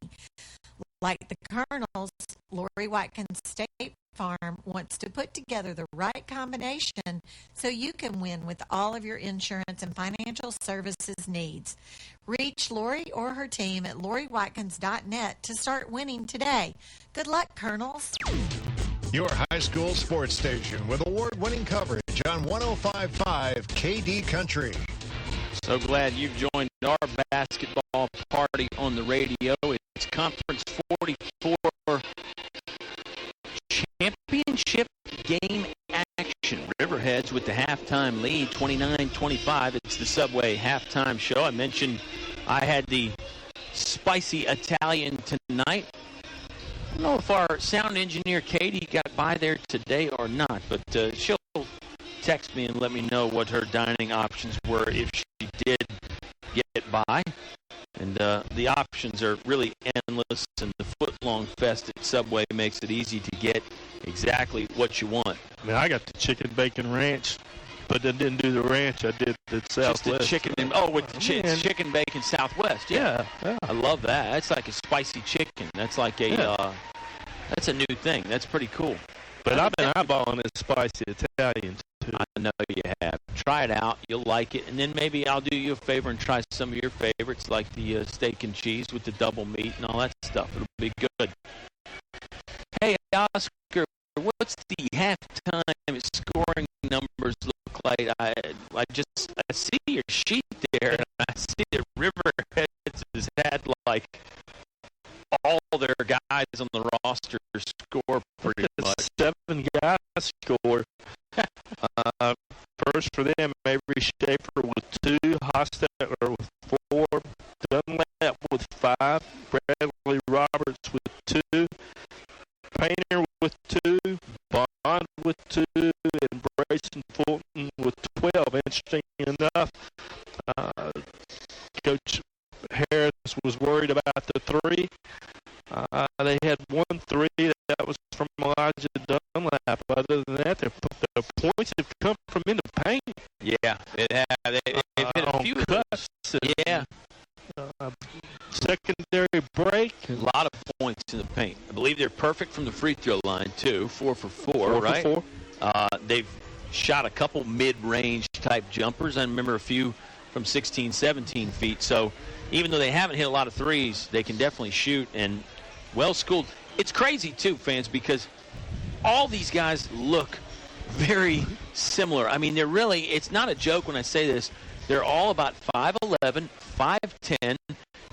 R: Like the Colonels, Lori Watkins State Farm wants to put together the right combination so you can win with all of your insurance and financial services needs. Reach Lori or her team at loriwatkins.net to start winning today. Good luck, Colonels.
F: Your high school sports station with award-winning coverage on 105.5 KD Country.
L: So glad you've joined our basketball party on the radio. It's Conference 44 championship game action. Riverheads with the halftime lead, 29-25. It's the Subway halftime show. I mentioned I had the spicy Italian tonight. I don't know if our sound engineer Katie got by there today or not, but she'll text me and let me know what her dining options were if she did get by. And the options are really endless, and the foot-long fest at Subway makes it easy to get exactly what you want.
M: I mean, I got the chicken bacon ranch, but I didn't do the ranch. I did the Southwest.
L: Just the chicken, with the chicken bacon Southwest. Yeah. I love that. That's like a spicy chicken. That's like a that's a new thing. That's pretty cool.
M: But I've been eyeballing this spicy Italian too.
L: I know you have. Try it out. You'll like it. And then maybe I'll do you a favor and try some of your favorites, like the steak and cheese with the double meat and all that stuff. It'll be good. Hey, Oscar, what's the halftime scoring numbers look like? I see your sheet there, and I see that Riverheads has had like all their guys on the roster score pretty much.
M: 7 guys score. First for them, Avery Schaefer with 2, Hostetler with 4, Dunlap with 5, Bradley Roberts with 2, Painter with 2, Bond with 2, and Brayson Fulton with 12. Interesting enough, Coach Harris was worried about the 3. They had 1 3 that was from Elijah Dunlap. Other than that, the points have come from in the paint.
L: Yeah, they've hit a few cuts. Yeah.
M: Secondary break.
L: A lot of points in the paint. I believe they're perfect from the free throw line, too. 4 for 4,
M: 4
L: right?
M: For 4.
L: They've shot a couple mid-range type jumpers. I remember a few from 16, 17 feet. So even though they haven't hit a lot of threes, they can definitely shoot and well-schooled. It's crazy, too, fans, because all these guys look very similar. I mean, they're really, it's not a joke when I say this. They're all about 5'11", 5'10".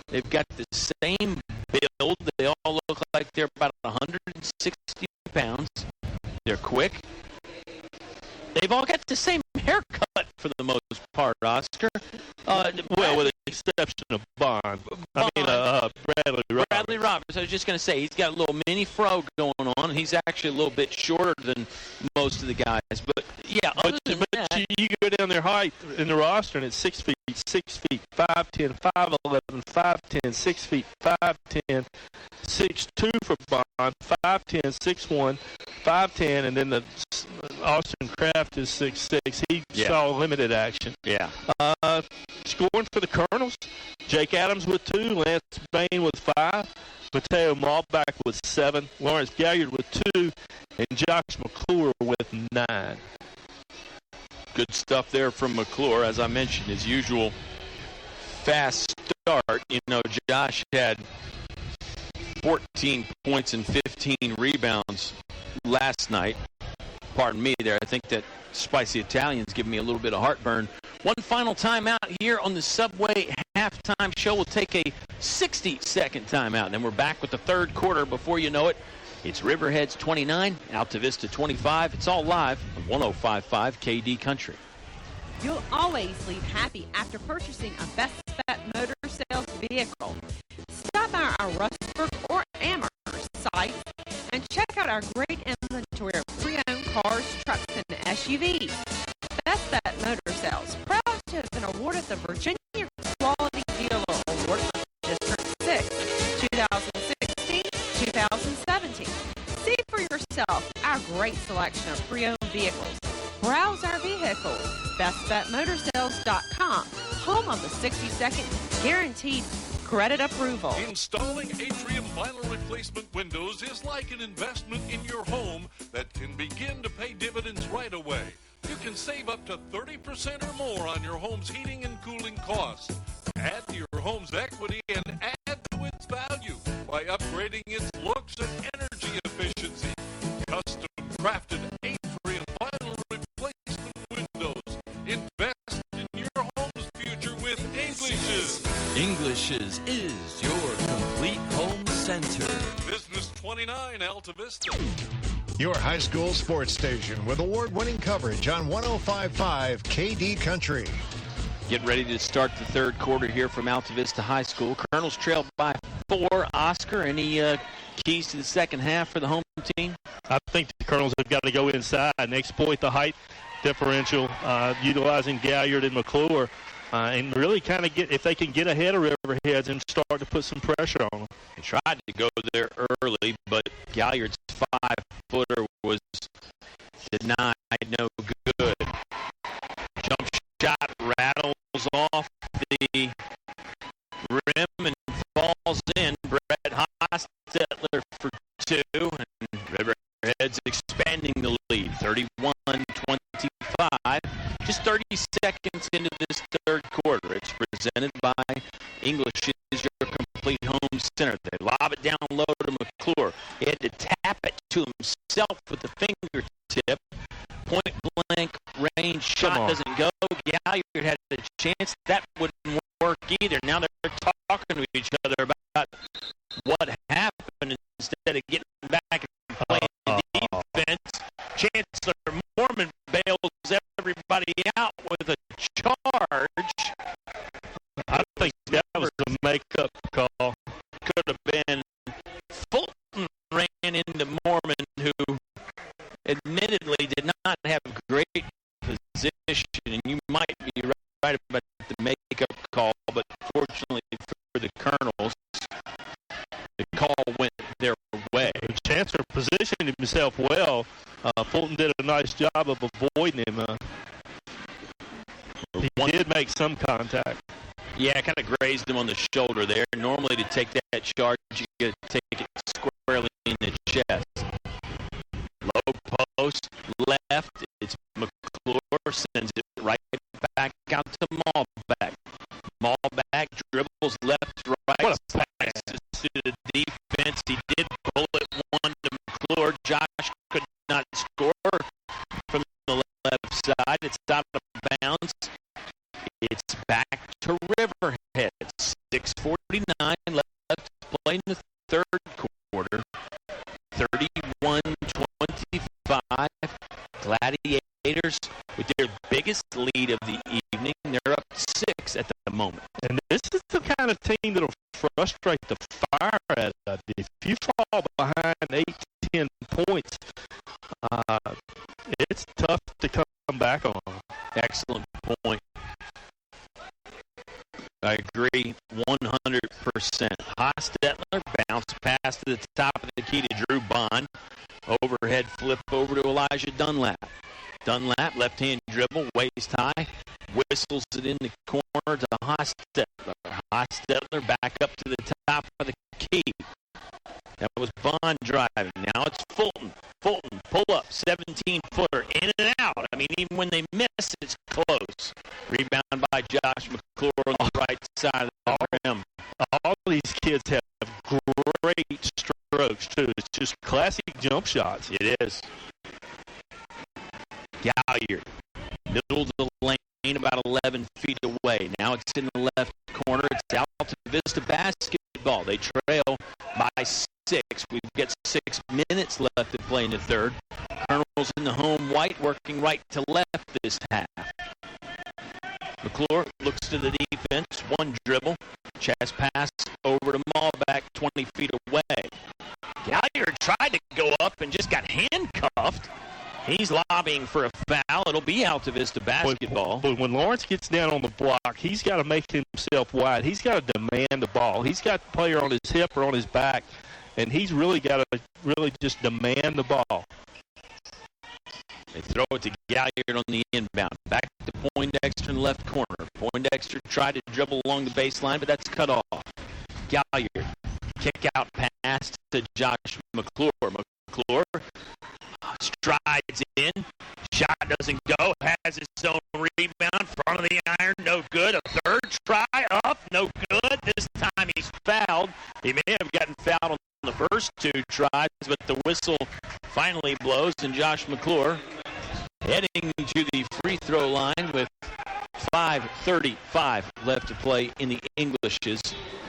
L: They've got the same build. They all look like they're about 160 pounds. They're quick. They've all got the same haircut for the most part, Oscar.
M: Well, with the exception of Bond.
L: Bradley Roberts. I was just going to say, he's got a little mini fro going on. He's actually a little bit shorter than most of the guys. But, yeah, other than that.
M: You go down their height in the roster, and it's 6 feet, 5'10", 5'11", 5'10", 6 feet, 5'10", 6'2" for Bond, 5'10", 6'1", 5'10", and then the Austin Kraft is 6'6". He saw limited action.
L: Yeah.
M: Scoring for the Colonels, Jake Adams with 2, Lance Bain with 5, Mateo Malbach with 7, Lawrence Galliard with 2, and Josh McClure with 9.
L: Good stuff there from McClure. As I mentioned, his usual fast start. You know, Josh had 14 points and 15 rebounds last night. Pardon me there. I think that spicy Italian's giving me a little bit of heartburn. One final timeout here on the Subway halftime show. We'll take a 60-second timeout, and then we're back with the third quarter. Before you know it, it's Riverheads 29, Altavista 25. It's all live on 105.5 KD Country.
A: You'll always leave happy after purchasing a Best Bet Motor Sales vehicle. Stop by our Rustburg or Amherst site and check out our great inventory of pre-owned cars, trucks, and SUVs. Best Bet Motor Sales, proud to have been awarded the Virginia Quality Dealer Award for District 6, 2016, 2017. See for yourself our great selection of pre-owned vehicles. Browse our vehicles. BestBetMotorsales.com, home of the 60-second guaranteed credit approval.
B: Installing atrium vinyl replacement windows is like an investment in your home that can begin to pay dividends right away. You can save up to 30% or more on your home's heating and cooling costs. Add to your home's equity and add to its value by upgrading its looks and energy efficiency. Custom crafted atrium vinyl replacement windows. Invest in your home's future with English's.
P: English's is your complete home center.
B: Business 29 Altavista.
F: Your high school sports station with award-winning coverage on 105.5 KD Country.
L: Get ready to start the third quarter here from Altavista High School. Colonels trail by 4. Oscar, any keys to the second half for the home team?
M: I think the Colonels have got to go inside and exploit the height differential, utilizing Galliard and McClure, and really kind of get, if they can get ahead of Riverheads and start to put some pressure on them.
L: They tried to go there early, but Galliard's 5-footer was denied, no good. Jump shot rattles off the rim and falls in. Brett Hostetler for two, and Riverheads expanding the lead, 31-25. Just 30 seconds into this third quarter. It's presented by English is your complete home center. They lob it down low to McClure. He had to tap it to himself with the fingertip. Point blank range shot doesn't go. Galliard had a chance. That wouldn't work either. Now they're talking to each other about what happened instead of getting back and playing defense. Chancellor Mormon bails everybody out with a charge.
M: I think that was a makeup call.
L: Could have been. Fulton ran into Mormon, who admittedly did not have great position, and you might be right about the makeup call, but fortunately for the Colonels, the call went their way.
M: Chancellor positioned himself well. Fulton did a nice job of avoiding him. He did make some contact.
L: Yeah, kind of grazed him on the shoulder there. Normally to take that charge, you got to take it squarely in the chest. Low post, left. It's McClure, sends it right back out to Malbeck. Malbeck dribbles left, right. What a pass to the defense. He did pull it one to McClure. Josh could not score from the left side. It's out of bounds. It's back to Riverheads. 6:49 left to play in the third quarter. 31-25. Gladiators with their biggest lead of the evening. They're up 6 at the moment.
M: And this is the kind of team that'll frustrate the fire out of you. If you fall behind 8-10 points, it's tough to come back on.
L: Excellent point. I agree 100%. Hostetler bounced pass to the top of the key to Drew Bond. Overhead flip over to Elijah Dunlap. Dunlap, left-hand dribble, waist high, whistles it in the corner to Hostetler. Hostetler back up to the top of the key. That was Bond driving. Now it's Fulton. Fulton, pull up, 17-footer, in and out. I mean, even when they miss, it's close. Rebound by Josh McClure on the right side of the rim.
M: All these kids have great strokes, too. It's just classic jump shots.
L: It is. Galliard, middle of the lane, about 11 feet away. Now it's in the left corner. It's Altavista basketball. They trail by 6. We've got 6 minutes left to play in the third. Colonels in the home white, working right to left this half. McClure looks to the defense. One dribble. Chest pass over to Malbeck, 20 feet away. Galliard tried to go up and just got handcuffed. He's lobbying for a foul. It'll be Altavista basketball.
M: But when Lawrence gets down on the block, he's got to make himself wide. He's got to demand the ball. He's got the player on his hip or on his back, and he's really got to just demand the ball.
L: They throw it to Galliard on the inbound. Back to Poindexter in the left corner. Poindexter tried to dribble along the baseline, but that's cut off. Galliard, kick out pass to Josh McClure. McClure strides in. Shot doesn't go. Has his own rebound. Front of the iron. No good. A third try up. No good. This time he's fouled. He may have gotten fouled on the first 2 tries, but the whistle finally blows, and Josh McClure heading to the free throw line with 5:35 left to play in the English's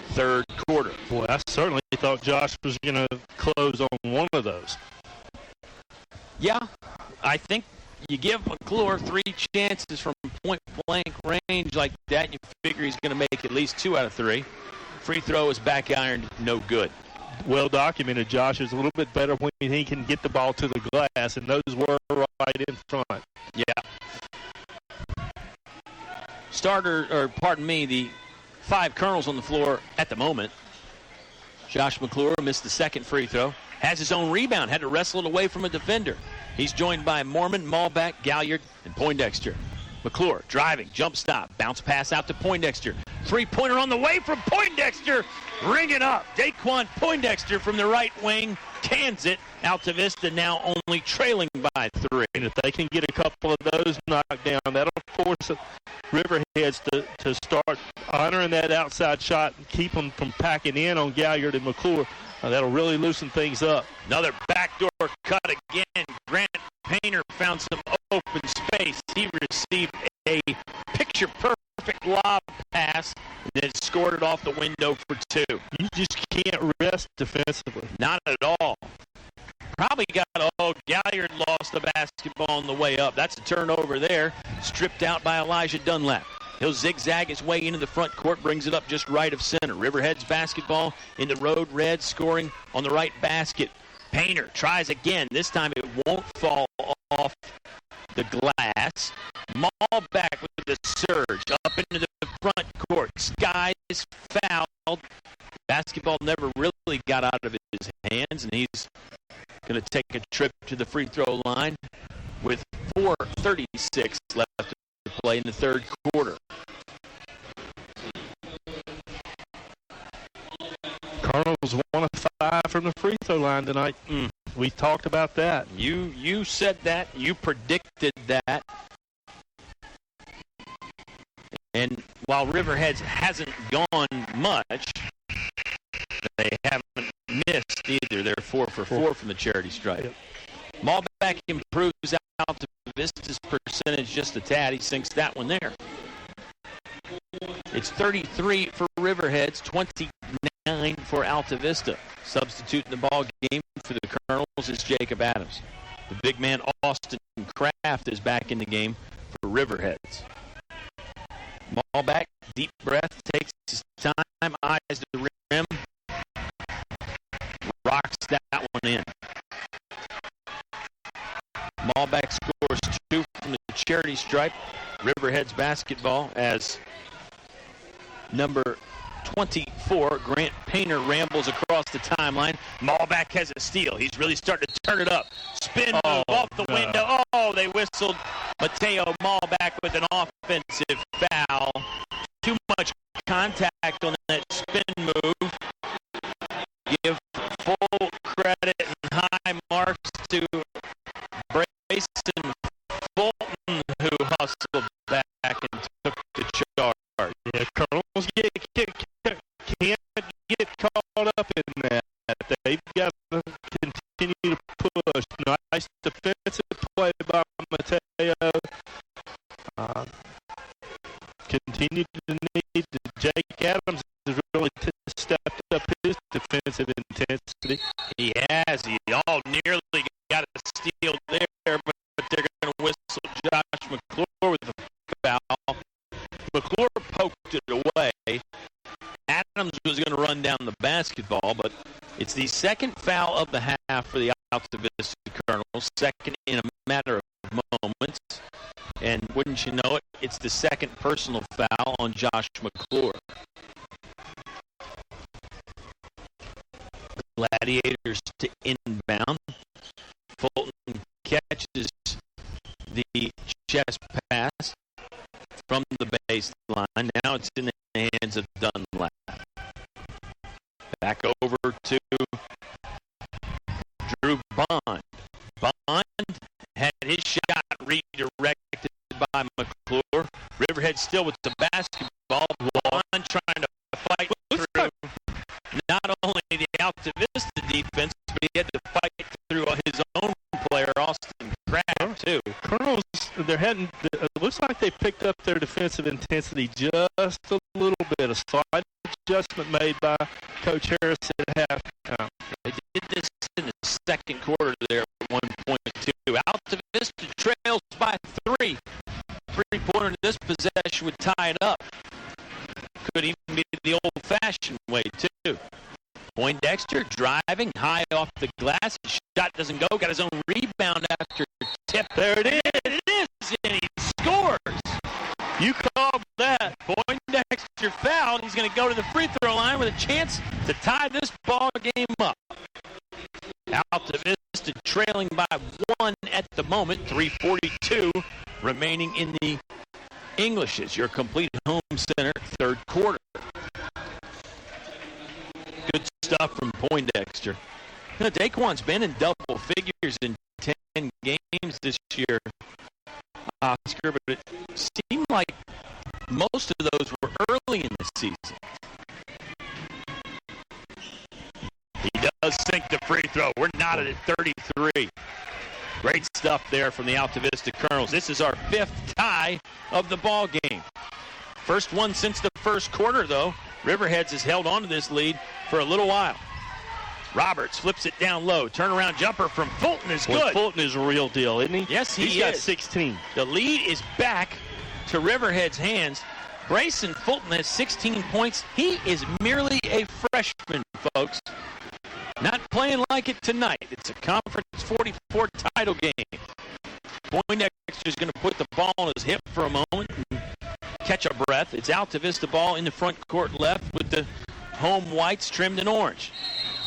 L: third quarter.
M: Boy, I certainly thought Josh was going to close on one of those.
L: Yeah, I think you give McClure 3 chances from point-blank range like that, you figure he's going to make at least 2 out of 3. Free throw is back ironed, no good.
M: Well documented. Josh is a little bit better when he can get the ball to the glass, and those were right in front.
L: Yeah. The 5 Colonels on the floor at the moment. Josh McClure missed the second free throw. has his own rebound, had to wrestle it away from a defender. He's joined by Mormon, Malbeck, Galliard, and Poindexter. McClure driving, jump stop, bounce pass out to Poindexter. Three-pointer on the way from Poindexter. Ring it up. Daquan Poindexter from the right wing cans it. Altavista now only trailing by 3.
M: And if they can get a couple of those knocked down, that'll force Riverheads to start honoring that outside shot and keep them from packing in on Galliard and McClure. That'll really loosen things up.
L: Another backdoor cut again. Grant Painter found some open space. He received a picture-perfect lob pass and then scored it off the window for 2.
M: You just can't rest defensively.
L: Not at all. Probably Galliard lost the basketball on the way up. That's a turnover there. Stripped out by Elijah Dunlap. He'll zigzag his way into the front court, brings it up just right of center. Riverheads basketball in the road. Reds scoring on the right basket. Painter tries again. This time it won't fall off the glass. Malbeck with the surge up into the front court. Skies fouled. Basketball never really got out of his hands, and he's going to take a trip to the free throw line with 4:36 left to play in the third quarter.
M: Colonel's 1 of 5 from the free throw line tonight. We talked about that.
L: You said that. You predicted that. And while Riverheads hasn't gone much, they haven't missed either. They're 4 for 4 from the charity stripe.
M: Yep.
L: Malbeck improves out to Vista's percentage just a tad. He sinks that one there. It's 33 for Riverheads, 29 for Altavista. Substituting the ball game for the Colonels is Jacob Adams. The big man Austin Kraft is back in the game for Riverheads. Malbeck, deep breath, takes his time, eyes to the rim, rocks that one in. Malbeck scores 2 from the charity stripe. Riverheads basketball as number 24, Grant Painter, rambles across the timeline. Malbeck has a steal. He's really starting to turn it up. Spin move off the window. Oh, they whistled Mateo Malbeck with an offensive foul. Too much contact on that spin move. Give full credit and high marks to Brayson Fulton, who hustled back and took the charge.
M: Yeah, Colonels can't get caught up in that. They've got to continue to push. Nice defensive play by Mateo. Continue to need to. Jake Adams has really stepped up his defensive intensity.
L: He has. He nearly got a steal there, but they're going to whistle Josh McClure with a foul. McClure poked it away. Adams was going to run down the basketball, but it's the second foul of the half for the Altavista Colonels, second in a matter of moments. And wouldn't you know it, it's the second personal foul on Josh McClure. Gladiators to inbound. Fulton catches the chest pass from the baseline. Now it's in the hands of Dunlap. Back over to Drew Bond. Bond had his shot redirected by McClure. Riverhead still with the basketball. Bond trying to fight through not only the Altavista defense, but he had to fight through his own player, Austin Kraft, too.
M: Colonels, it looks like they picked up their defensive intensity just a little bit. A slight adjustment made by Coach Harris at halftime.
L: They did this in the second quarter there at 1 point, too. Altavista trails by 3. Three-pointer in this possession would tie it up. Could even be the old-fashioned way, too. Poindexter driving high off the glass. His shot doesn't go. Got his own rebound after tip. There it is. It is, and he scores. You called that. Poindexter fouled. He's going to go to the free throw line with a chance to tie this ball game up. trailing by 1 at the moment. 3:42 remaining in the Englishes. Your complete home center, third quarter. Good stuff from Poindexter. You know, Daquan's been in double figures in 10 games this year, Oscar, but it seemed like most of those were early in the season. He does sink the free throw. We're knotted at 33. Great stuff there from the Altavista Colonels. This is our 5th tie of the ball game. First one since the first quarter, though. Riverheads has held on to this lead for a little while. Roberts flips it down low. Turnaround jumper from Fulton is good.
M: Fulton is a real deal, isn't he?
L: Yes,
M: He's got 16.
L: The lead is back to Riverhead's hands. Grayson Fulton has 16 points. He is merely a freshman, folks. Not playing like it tonight. It's a Conference 44 title game. Poindexter's going to put the ball on his hip for a moment and catch a breath. It's Altavista ball in the front court left with the home whites trimmed in orange.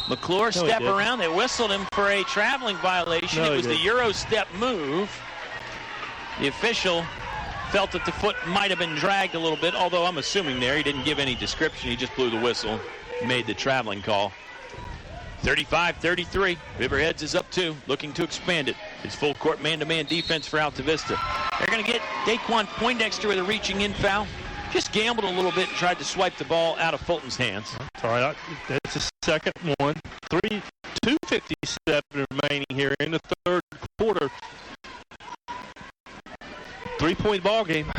L: McClure step around. They whistled him for a traveling violation. It was the Euro step move. The official felt that the foot might have been dragged a little bit, although I'm assuming there he didn't give any description. He just blew the whistle, made the traveling call. 35-33. Riverheads is up 2, looking to expand it. It's full court man-to-man defense for Altavista. They're going to get Daquan Poindexter with a reaching in foul. Just gambled a little bit and tried to swipe the ball out of Fulton's hands.
M: All right, that's the second one. 2:57 remaining here in the third quarter. 3-point ball game.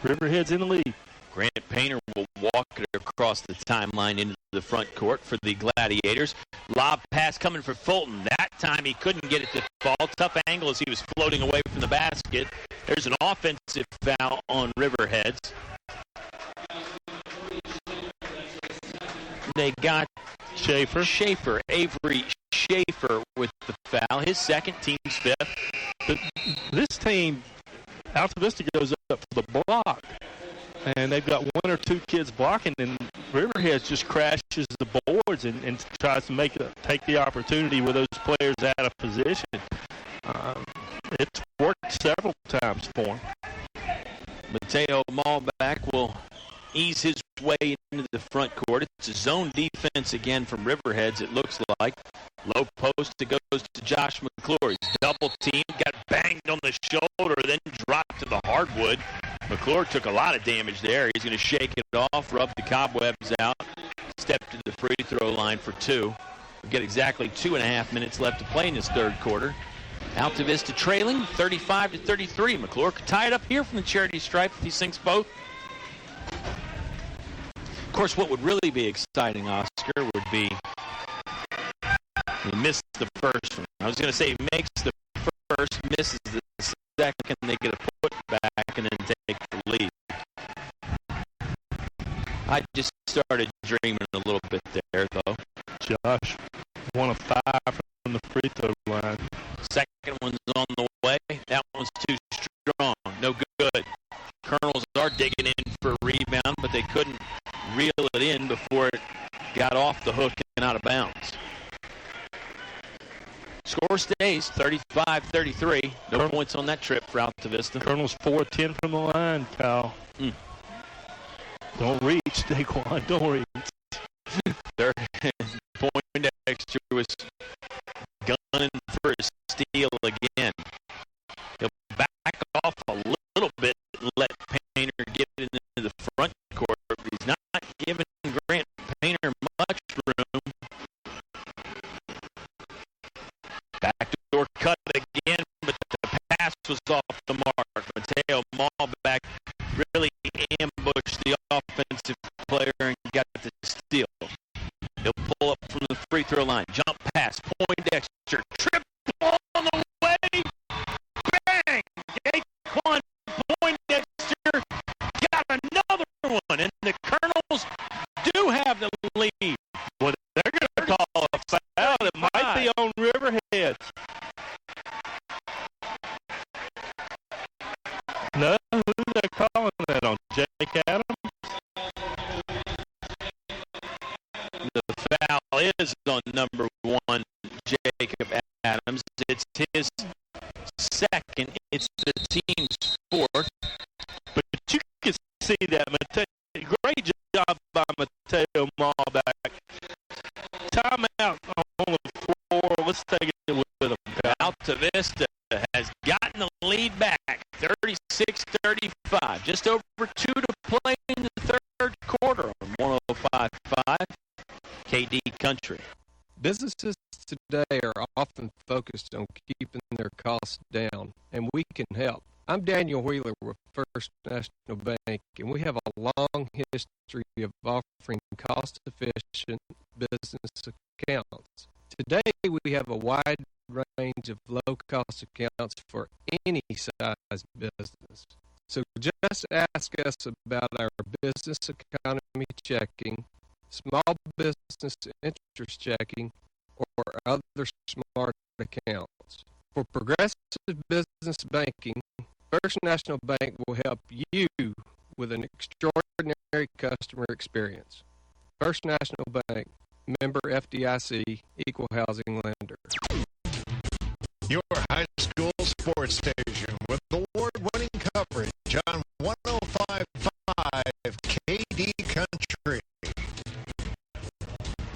M: Riverhead's in the lead.
L: Grant Painter will walk it across the timeline into the front court for the Gladiators. Lob pass coming for Fulton. That time he couldn't get it to fall. Tough angle as he was floating away from the basket. There's an offensive foul on Riverheads. They got Schaefer, Avery Schaefer with the foul. His second, team's 5th.
M: This team, Altavista goes up for the block. And they've got 1 or 2 kids blocking, and Riverheads just crashes the boards and tries to take the opportunity with those players out of position. It's worked several times for him.
L: Mateo Malback will ease his way into the front court. It's a zone defense again from Riverheads, it looks like. Low post, it goes to Josh McClure. He's double teamed, got banged on the shoulder, then dropped to the hardwood. McClure took a lot of damage there. He's going to shake it off, rub the cobwebs out, step to the free throw line for 2. We've got exactly 2.5 minutes left to play in this third quarter. Altavista trailing 35-33. McClure could tie it up here from the charity stripe if he sinks both. Of course, what would really be exciting, Oscar, would be he missed the first one. I was going to say he makes the first, misses the second, they get a putback and then take the lead. I just started dreaming a little bit there, though.
M: Josh, 1 of 5 from the free throw line.
L: Second one's on the way. That one's too strong. No good. Colonels are digging in for a rebound, but they couldn't reel it in before it got off the hook and out of bounds. Score stays 35-33. No points on that trip for Altavista.
M: Colonel's 4-10 from the line, pal. Don't reach, Daquan. Don't reach.
L: Poindexter was gunning for a steal again. He'll back off a little bit and let Painter get it into the front court, but he's not giving Grant Painter much room. Backdoor cut again, but the pass was off the mark. Mateo Malback really ambushed the offensive player and got the steal. He'll pull up from the free throw line. Jump pass. Poindexter. Triple on the way. Bang! Daquan Poindexter got another one, and the Colonels do have the lead.
M: Well, they're going to call a foul. It might be on Riverheads. No, who they're calling that on? Jake Adams?
L: The foul is on number 1. his second. It's the team's fourth.
M: But you can see that great job by Mateo Malbeck. Timeout on the floor. Let's take it with him.
L: Altavista has gotten the lead back, 36-35. Just over 2 to play in the third quarter on 105.5 KD Country.
U: Businesses today are often focused on keeping their costs down, and we can help. I'm Daniel Wheeler with First National Bank, and we have a long history of offering cost-efficient business accounts. Today, we have a wide range of low-cost accounts for any size business. So just ask us about our business economy checking, small business interest checking, or other smart accounts. For progressive business banking, First National Bank will help you with an extraordinary customer experience. First National Bank, member FDIC, equal housing lender.
F: Your high school sports station with award-winning coverage on 105.5 KD Country.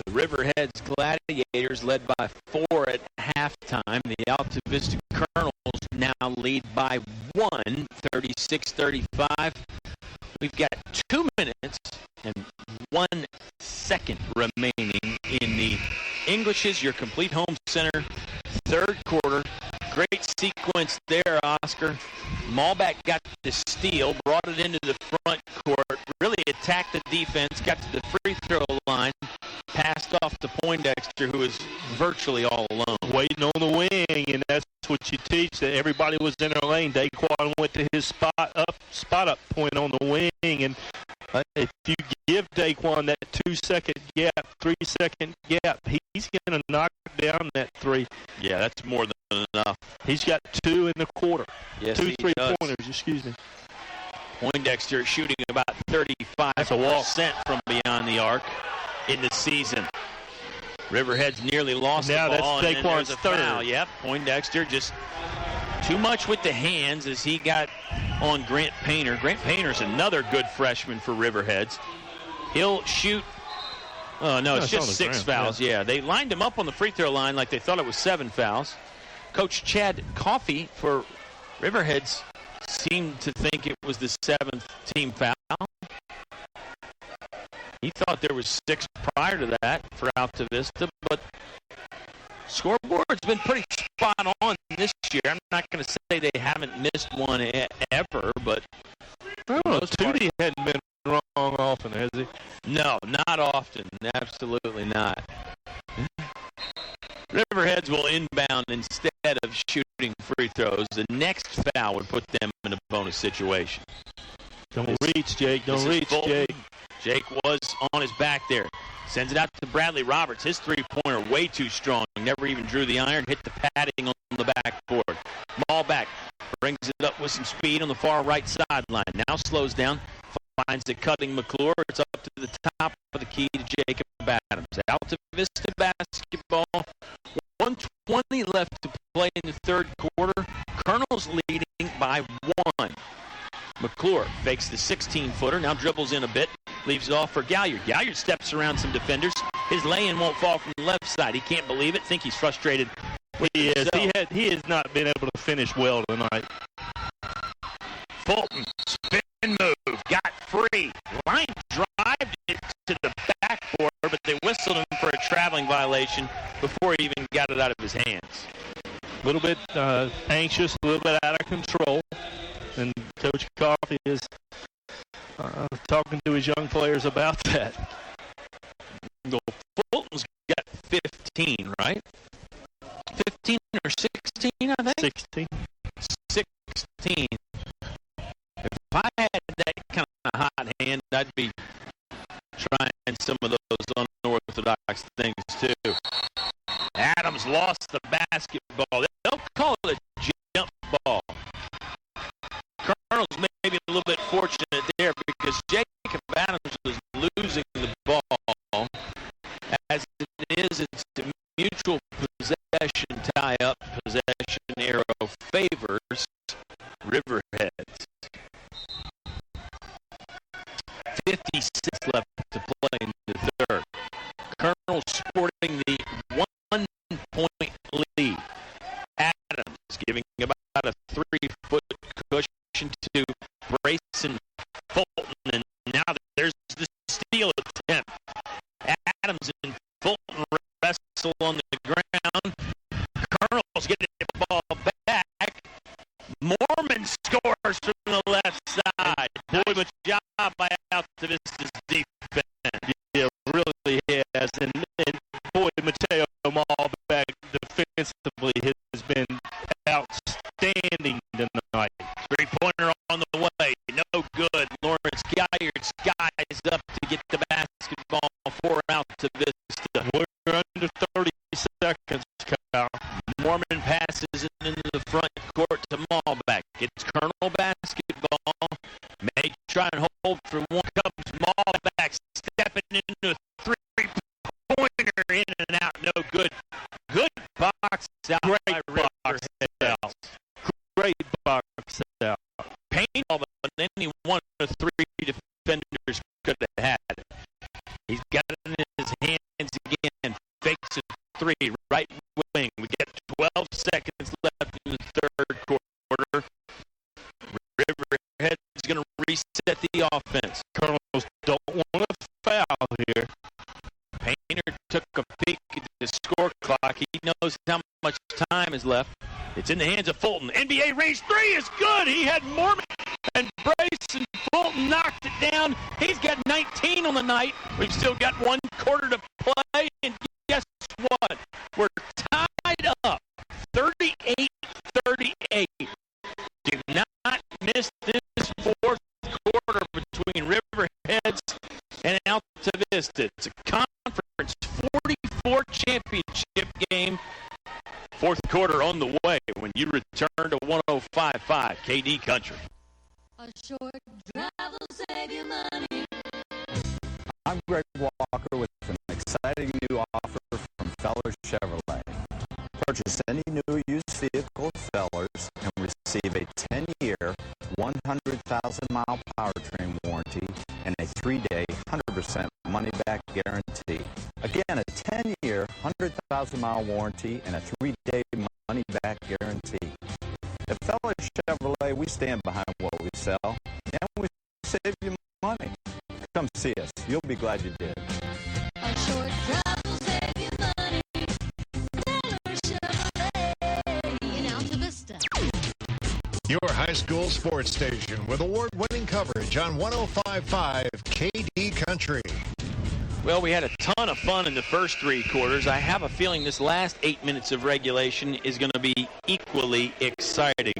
L: The Riverheads Gladiators led by 4 at halftime. The Altavista Colonels now lead by 1, 36-35. We've got 2 minutes and 1 second remaining in the English's Your Complete Home Center third quarter. Great sequence there, Oscar. Malbeck got the steal, brought it into the front court, really attacked the defense, got to the free throw line, passed off to Poindexter, who was virtually all alone.
M: Waiting on the wing, and that's what you teach, that everybody was in their lane. Daquan went to his spot up point on the wing, and if you give Daquan that 2-second gap, 3-second gap, he's going to knock down that three.
L: Yeah, that's more than enough.
M: He's got 2 in the quarter.
L: Yes,
M: 2
L: he
M: three-pointers,
L: does.
M: excuse me.
L: Poindexter shooting about 35% from beyond the arc in the season. Riverheads nearly lost
M: now
L: the ball.
M: Now that's
L: and there's
M: Daquan's
L: a
M: third.
L: foul. Yep, Poindexter just too much with the hands as he got on Grant Painter. Grant Painter's another good freshman for Riverheads. He'll shoot. Oh, no, it's just 6 fouls. Yeah, they lined him up on the free throw line like they thought it was 7 fouls. Coach Chad Coffey for Riverheads seemed to think it was the 7th team foul. He thought there was 6 prior to that for Altavista, but scoreboard's been pretty spot on this year. I'm not going to say they haven't missed one ever, but
M: Tootie hadn't been wrong often, has he?
L: No, not often. Absolutely not. Riverheads will inbound instead of shooting free throws. The next foul would put them in a bonus situation.
M: Don't reach, Jake. Don't reach, Jake.
L: Jake was on his back there. Sends it out to Bradley Roberts. His three-pointer way too strong. Never even drew the iron. Hit the padding on the backboard. Malbeck brings it up with some speed on the far right sideline. Now slows down. Finds it cutting McClure. It's up to the top of the key to Jacob Adams. Altavista basketball. 1:20 left to play in the third quarter. Colonels leading by 1. McClure fakes the 16-footer, now dribbles in a bit, leaves it off for Galliard. Galliard steps around some defenders. His lay-in won't fall from the left side. He can't believe it. Think he's frustrated.
M: He is. He has not been able to finish well tonight.
L: Fulton, spin move, got free. Line drive it to the backboard, but they whistled him for a traveling violation before he even got it out of his hands.
M: A little bit anxious, a little bit out of control. And Coach Coffey is talking to his young players about that.
L: Well, Fulton's got 15, right? 15 or 16, I think?
M: 16.
L: 16. If I had that kind of hot hand, I'd be trying some of those unorthodox things, too. Adams lost the basketball. They'll call it a jump ball. Colonels may be a little bit fortunate there because Jacob Adams was losing the ball. As it is, it's a mutual possession tie-up, possession favors Riverheads. 56 left to play in the third. Colonel sporting the 1-point lead. Adams giving about a 3-foot cushion to Brayson Fulton, and now there's the steal attempt. Adams and Fulton wrestle on the ground. Colonel's getting the ball back. Mormon scores from the left side. Boy, job by Altavista's defense.
M: Yeah, really has. And boy, Mateo Malbeck defensively has been outstanding tonight.
L: Three-pointer on the way. No good. Lawrence Guyard skies up to get the basketball for Altavista.
M: We're under 30 seconds, Kyle.
L: Mormon passes it into the front court to Malbeck. It's Colonel basketball. May try and hold for one. Comes Malbeck stepping into a three-pointer in and out. No good. Good box out.
M: Great box out. Great box out.
L: Painful, but any one of the three defenders could have had it. He's got it in his hands again. Fakes a three. Right wing. We get 12 seconds left in the third quarter. Riverhead is going to reset the offense.
M: Colonels don't want to foul here.
L: Painter took a peek at the score clock. He knows how much time is left. It's in the hands of Fulton. NBA range three is good. He had Mormon and Brayson Fulton knocked it down. He's got 19 on the night. We've still got 1 quarter to play. And guess what? We're tied up 38-38. Do not miss this fourth quarter between Riverheads and Altavista. It's a conference 44 championship game. Fourth quarter on the way when you return to 105.5 KD Country.
I: A short drive will save you money.
J: I'm Greg Walker with an exciting new offer from Fellers Chevrolet. Purchase any new used vehicle at Fellers and receive a 10-year, 100,000-mile powertrain warranty and a 3-day, 100% money-back guarantee. Again, a 10-year, 100,000-mile warranty and a 3-day money-back guarantee. At Fellers Chevrolet, we stand behind what we sell, and we save you money. Come see us. You'll be glad you did.
I: A short drive will save you money. Fellers Chevrolet in Altavista.
F: Your high school sports station with award-winning coverage on 105.5 KD Country.
L: Well, we had a ton of fun in the first 3 quarters. I have a feeling this last 8 minutes of regulation is going to be equally exciting.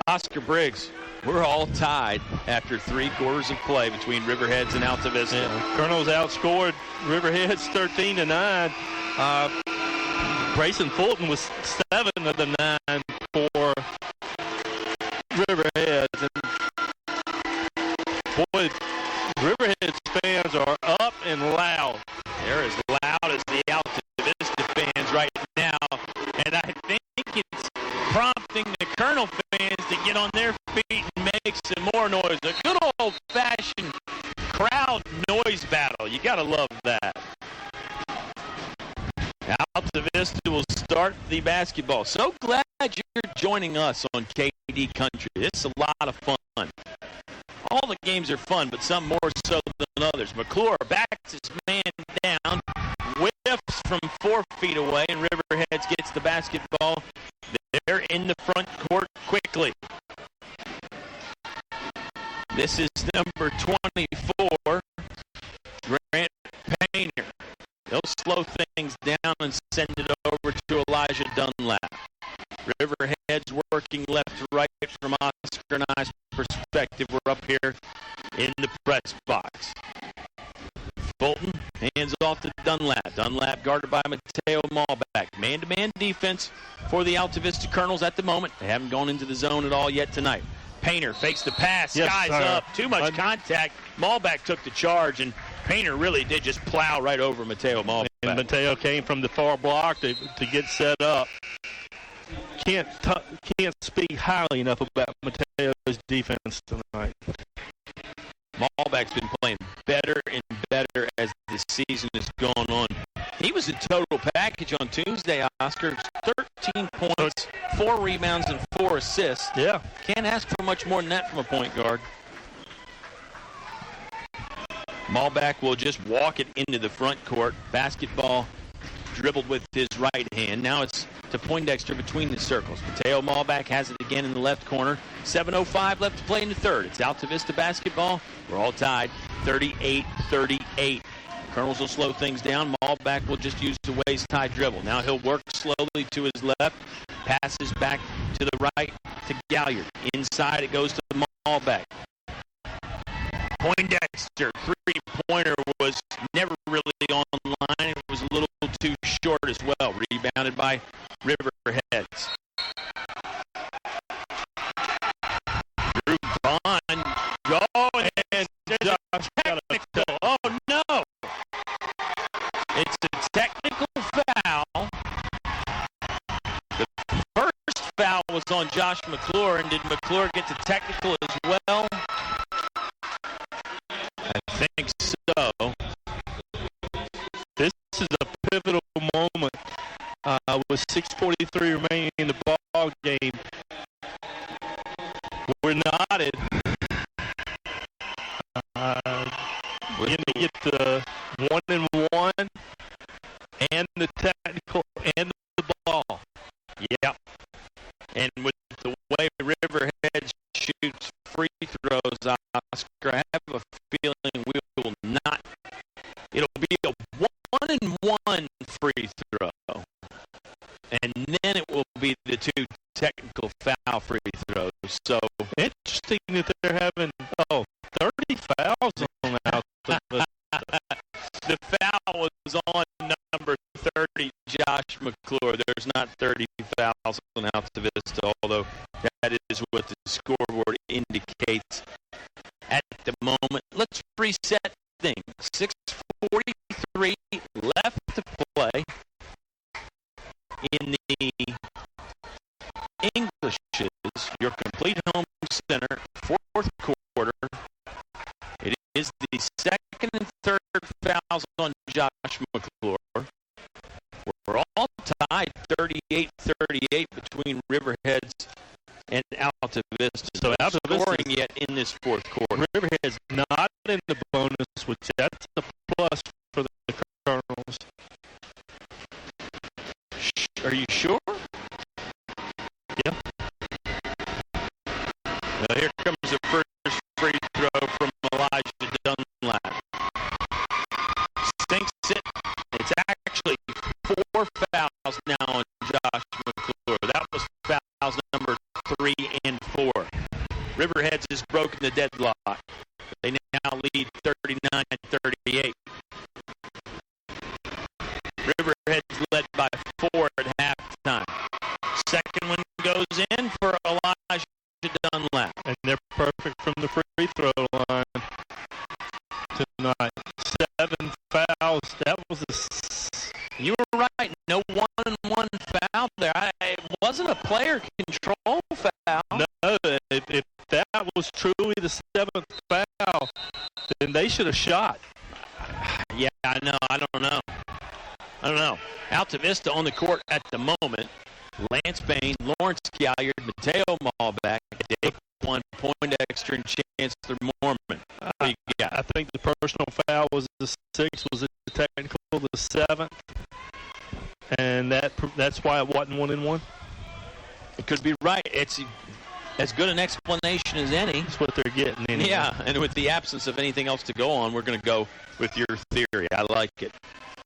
L: Oscar Briggs, we're all tied after 3 quarters of play between Riverheads and Altavista.
M: Yeah, Colonels outscored Riverheads 13-9. Brayson Fulton was 7 of the 9 for Riverheads. And boy, Riverheads fans are up and loud.
L: They're as loud as the Altavista fans right now. And I think it's prompting the Colonel fans to get on their feet and make some more noise. A good old-fashioned crowd noise battle. You got to love that. Altavista will start the basketball. So glad you're joining us on KD Country. It's a lot of fun. All the games are fun, but some more so than others. McClure backs his man down, whiffs from 4 feet away, and Riverheads gets the basketball. They're in the front court quickly. This is number 24, Grant Painter. They'll slow things down and send it over to Elijah Dunlap. Riverheads working left to right from Oscar and I's perspective. We're up here in the press box. Fulton hands off to Dunlap. Dunlap guarded by Mateo Malbeck. Man-to-man defense for the Altavista Colonels at the moment. They haven't gone into the zone at all yet tonight. Painter fakes the pass.
M: Yes,
L: Skies
M: sir.
L: up. Too much contact. Malbeck took the charge, and Painter really did just plow right over Mateo Malbeck.
M: And Mateo came from the far block to get set up. can't speak highly enough about Mateo's defense tonight.
L: Malbeck's been playing better and better as the season has gone on. He was a total package on Tuesday, Oscar. 13 points, 4 rebounds, and 4 assists.
M: Yeah.
L: Can't ask for much more than that from a point guard. Malbeck will just walk it into the front court. Basketball dribbled with his right hand. Now it's to Poindexter between the circles. Mateo Malbeck has it again in the left corner. 7:05 left to play in the third. It's Altavista basketball. We're all tied, 38-38. Colonels will slow things down. Malbeck will just use the waist-high dribble. Now he'll work slowly to his left. Passes back to the right to Galliard. Inside it goes to Malbeck. Poindexter, three-pointer was never really online. It was a little too short as well. Rebounded by Riverheads. Drew Bond. And Josh technical. Oh, no. It's a technical foul. The first foul was on Josh McClure. And did McClure get the technical as well? I think so.
M: This is a pivotal moment with 6:43 remaining in the ball game. We're knotted. We're going to get the 1-and-1 and the technical and the ball.
L: Yep. And with the way Riverheads shoots free throws, Oscar, I have a feeling we will not. It'll be a 1-and-1 free throw. And then it will be the 2 technical foul free throws. So
M: interesting that they're having 30 fouls on out.
L: The foul was on number 30, Josh McClure. There's not 30 fouls on Altavista, although that is what the scoreboard indicates at the moment. Let's reset things. 6:43 left to play in the Englishes, your complete home center, fourth quarter. It is the second and third fouls on Josh McClure. We're all tied 38-38 between Riverheads and Altavista.
M: So Altavista
L: scoring yet in this fourth quarter.
M: Riverheads not in the bonus, which that's a plus for the Colonels.
L: Are you sure?
M: Yeah.
L: Well, here comes the first free throw from Elijah Dunlap. Sinks it. It's actually 4 fouls now on Josh McClure. That was fouls number 3 and 4. Riverheads has broken the deadlock. They now lead 39-38. Riverheads led by 4 at halftime. Second one goes in for Elijah Dunlap.
M: And they're perfect from the free throw line tonight. 7 fouls. That was
L: You were right. No 1-and-1 foul there. It wasn't a player control foul.
M: No, if that was truly the 7th foul, then they should have shot.
L: Yeah, I know. I don't know. Altavista on the court at the moment. Lance Bain, Lawrence Galliard, Mateo Malbeck, Dave One, Poindexter, and Chancellor Mormon. What do you got?
M: I think the personal foul was the 6th, was the technical the 7th, and that's why it wasn't 1-and-1.
L: It could be right. It's as good an explanation as any.
M: That's what they're getting. Anyway.
L: Yeah, and with the absence of anything else to go on, we're going to go with your theory. I like it.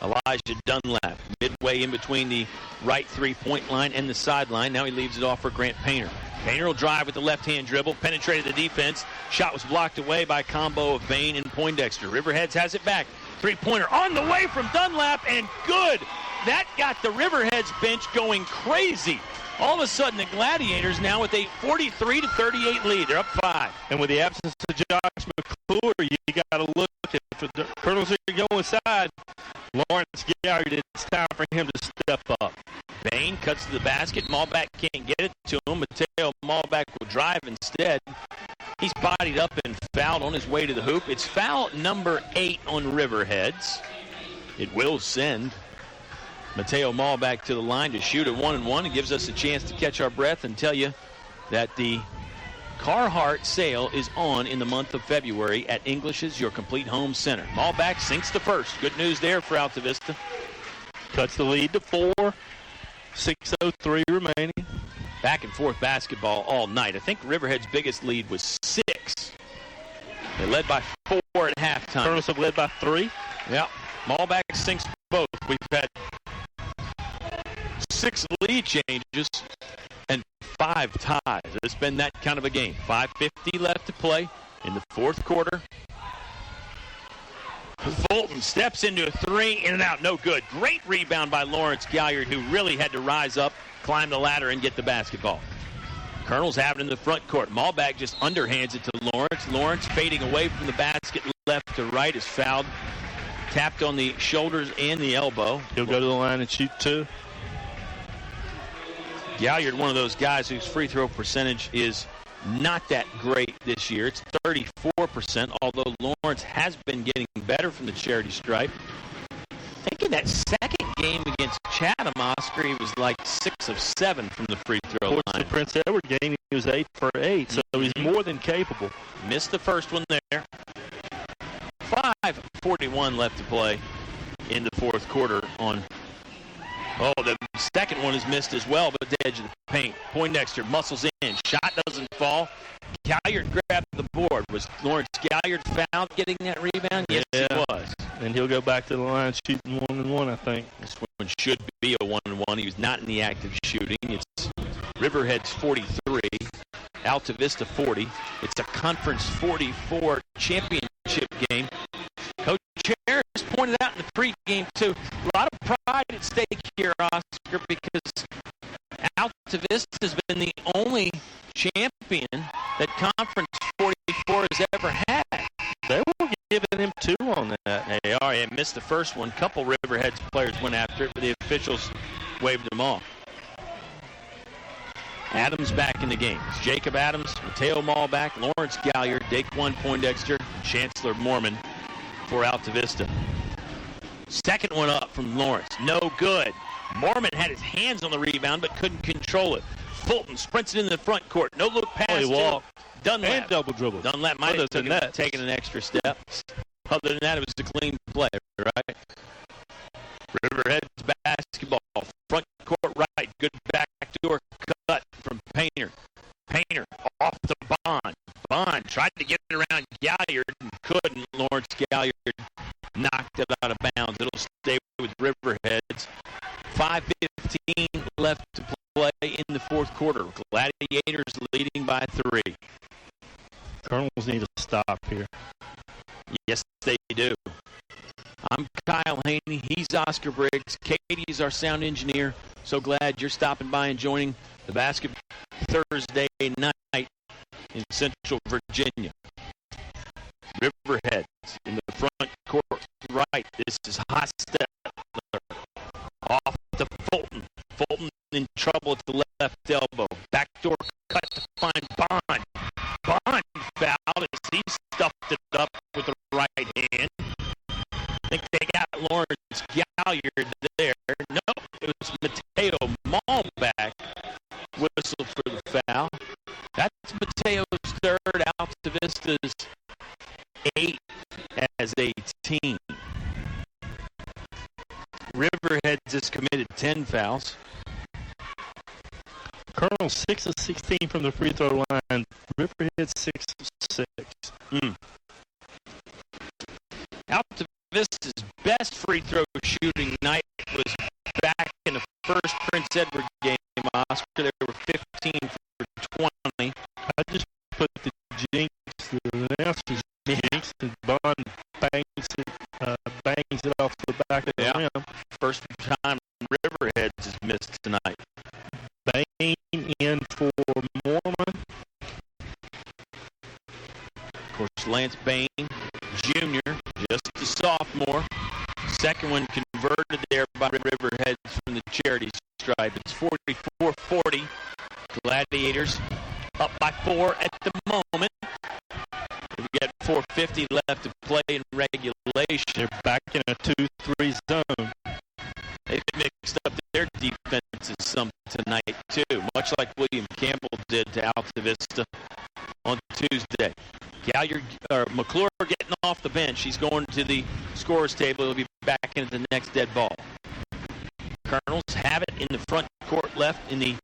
L: Elijah Dunlap, midway in between the right three-point line and the sideline. Now he leaves it off for Grant Painter. Painter will drive with the left-hand dribble, penetrated the defense. Shot was blocked away by a combo of Bain and Poindexter. Riverheads has it back. Three-pointer on the way from Dunlap, and good. That got the Riverheads bench going crazy. All of a sudden, the Gladiators now with a 43-38 lead. They're up 5.
M: And with the absence of Josh McClure, you got to look at if the Colonels are going inside. Lawrence Gallagher, it's time for him to step up.
L: Bain cuts to the basket. Malback can't get it to him. Mateo Malback will drive instead. He's bodied up and fouled on his way to the hoop. It's foul number 8 on Riverheads. It will send Mateo Malback to the line to shoot at 1-1. It gives us a chance to catch our breath and tell you that the Carhartt sale is on in the month of February at English's Your Complete Home Center. Malback sinks to first. Good news there for Altavista.
M: Cuts the lead to 4. 6:03 remaining.
L: Back and forth basketball all night. I think Riverhead's biggest lead was 6. They led by 4 at halftime.
M: Colonels have led by 3.
L: Yeah. Malback sinks both. We've had 6 lead changes and 5 ties. It's been that kind of a game. 5:50 left to play in the fourth quarter. Fulton steps into a 3, in and out, no good. Great rebound by Lawrence Galliard, who really had to rise up, climb the ladder, and get the basketball. Colonels have it in the front court. Malback just underhands it to Lawrence. Lawrence fading away from the basket left to right is fouled. Tapped on the shoulders and the elbow.
M: He'll go to the line and shoot 2.
L: Galliard, one of those guys whose free throw percentage is not that great this year. It's 34%, although Lawrence has been getting better from the charity stripe. I think in that second game against Chatham, Oscar, he was like 6 of 7 from the free throw line.
M: The Prince Edward game, he was 8 for 8, so he's more than capable.
L: Missed the first one there. 5:41 left to play in the fourth quarter on... Oh, the second one is missed as well, but at the edge of the paint. Poindexter muscles in. Shot doesn't fall. Galliard grabbed the board. Was Lawrence Galliard fouled getting that rebound? Yes, he was.
M: And he'll go back to the line shooting 1-1, I think.
L: This one should be a 1-1. He was not in the act of shooting. It's Riverheads 43, Altavista 40. It's a Conference 44 championship game. Coach Harris pointed out in the pregame, too, a lot of pride at stake here, Oscar, because Altavista has been the only champion that Conference 44 has ever had.
M: They were giving him 2 on that.
L: They are. They missed the first one. A couple Riverheads players went after it, but the officials waved them off. Adams back in the game. It's Jacob Adams, Mateo Malback, Lawrence Galliard, Daquan Poindexter, Chancellor Mormon for Altavista. Second one up from Lawrence. No good. Mormon had his hands on the rebound but couldn't control it. Fulton sprints it in the front court. No look pass to Dunlap.
M: And double dribble.
L: Dunlap might have taken an extra step. Other than that, it was a clean play, right? Riverheads basketball. Front court right. Good backdoor cut from Painter. Painter off the Bond. Bond tried to get it around Galliard and couldn't. Lawrence Galliard knocked it out of bounds. It'll stay with Riverheads. 5:15 left to play in the fourth quarter. Gladiators leading by 3.
M: Colonels need to stop here.
L: Yes, they do. I'm Kyle Hoehne. He's Oscar Briggs. Katie's our sound engineer. So glad you're stopping by and joining the basketball Thursday night in Central Virginia. Riverheads in the front court right. This is Hostetler. Off to Fulton. Fulton in trouble at the left elbow. Backdoor cut to find Bond. Bond fouled as he stuffed it up with the right hand. I think they got Lawrence Galliard there. No, it was Mateo Malback whistled for the foul. That's Mateo's third, Altavista's 8 as a team. Riverheads has committed 10 fouls.
M: Colonel 6 of 16 from the free throw line. Riverhead 6 of 6.
L: Altavista's best free throw shooting night was back in the first Prince Edward game, Oscar. They were 15 for 20.
M: I just put the jinx, the announcer's jinx, and Bond bangs it off the back of the rim.
L: First time Riverheads has missed tonight.
M: Bain
L: Lance Bain, Jr., just a sophomore. Second one converted there by Riverheads from the charity stripe. It's 44-40. Gladiators up by 4 at the moment. We've got 4:50 left to play in regulation.
M: They're back in a 2-3 zone.
L: They've mixed up their defenses some tonight, too, much like William Campbell did to Altavista on Tuesday. McClure getting off the bench. He's going to the scorer's table. He'll be back into the next dead ball. Colonels have it in the front court left in the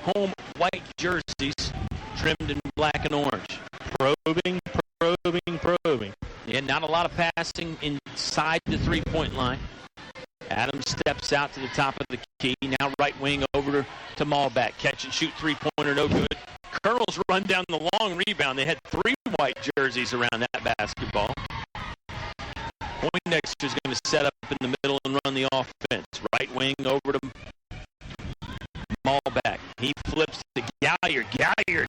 L: home white jerseys trimmed in black and orange.
M: Probing.
L: Yeah, not a lot of passing inside the three-point line. Adams steps out to the top of the key. Now right wing over to Malback. Catch and shoot three-pointer, no good. Colonels run down the long rebound. They had 3 white jerseys around that basketball. Poindexter's going to set up in the middle and run the offense. Right wing over to Malback. He flips to Galliard. Galliard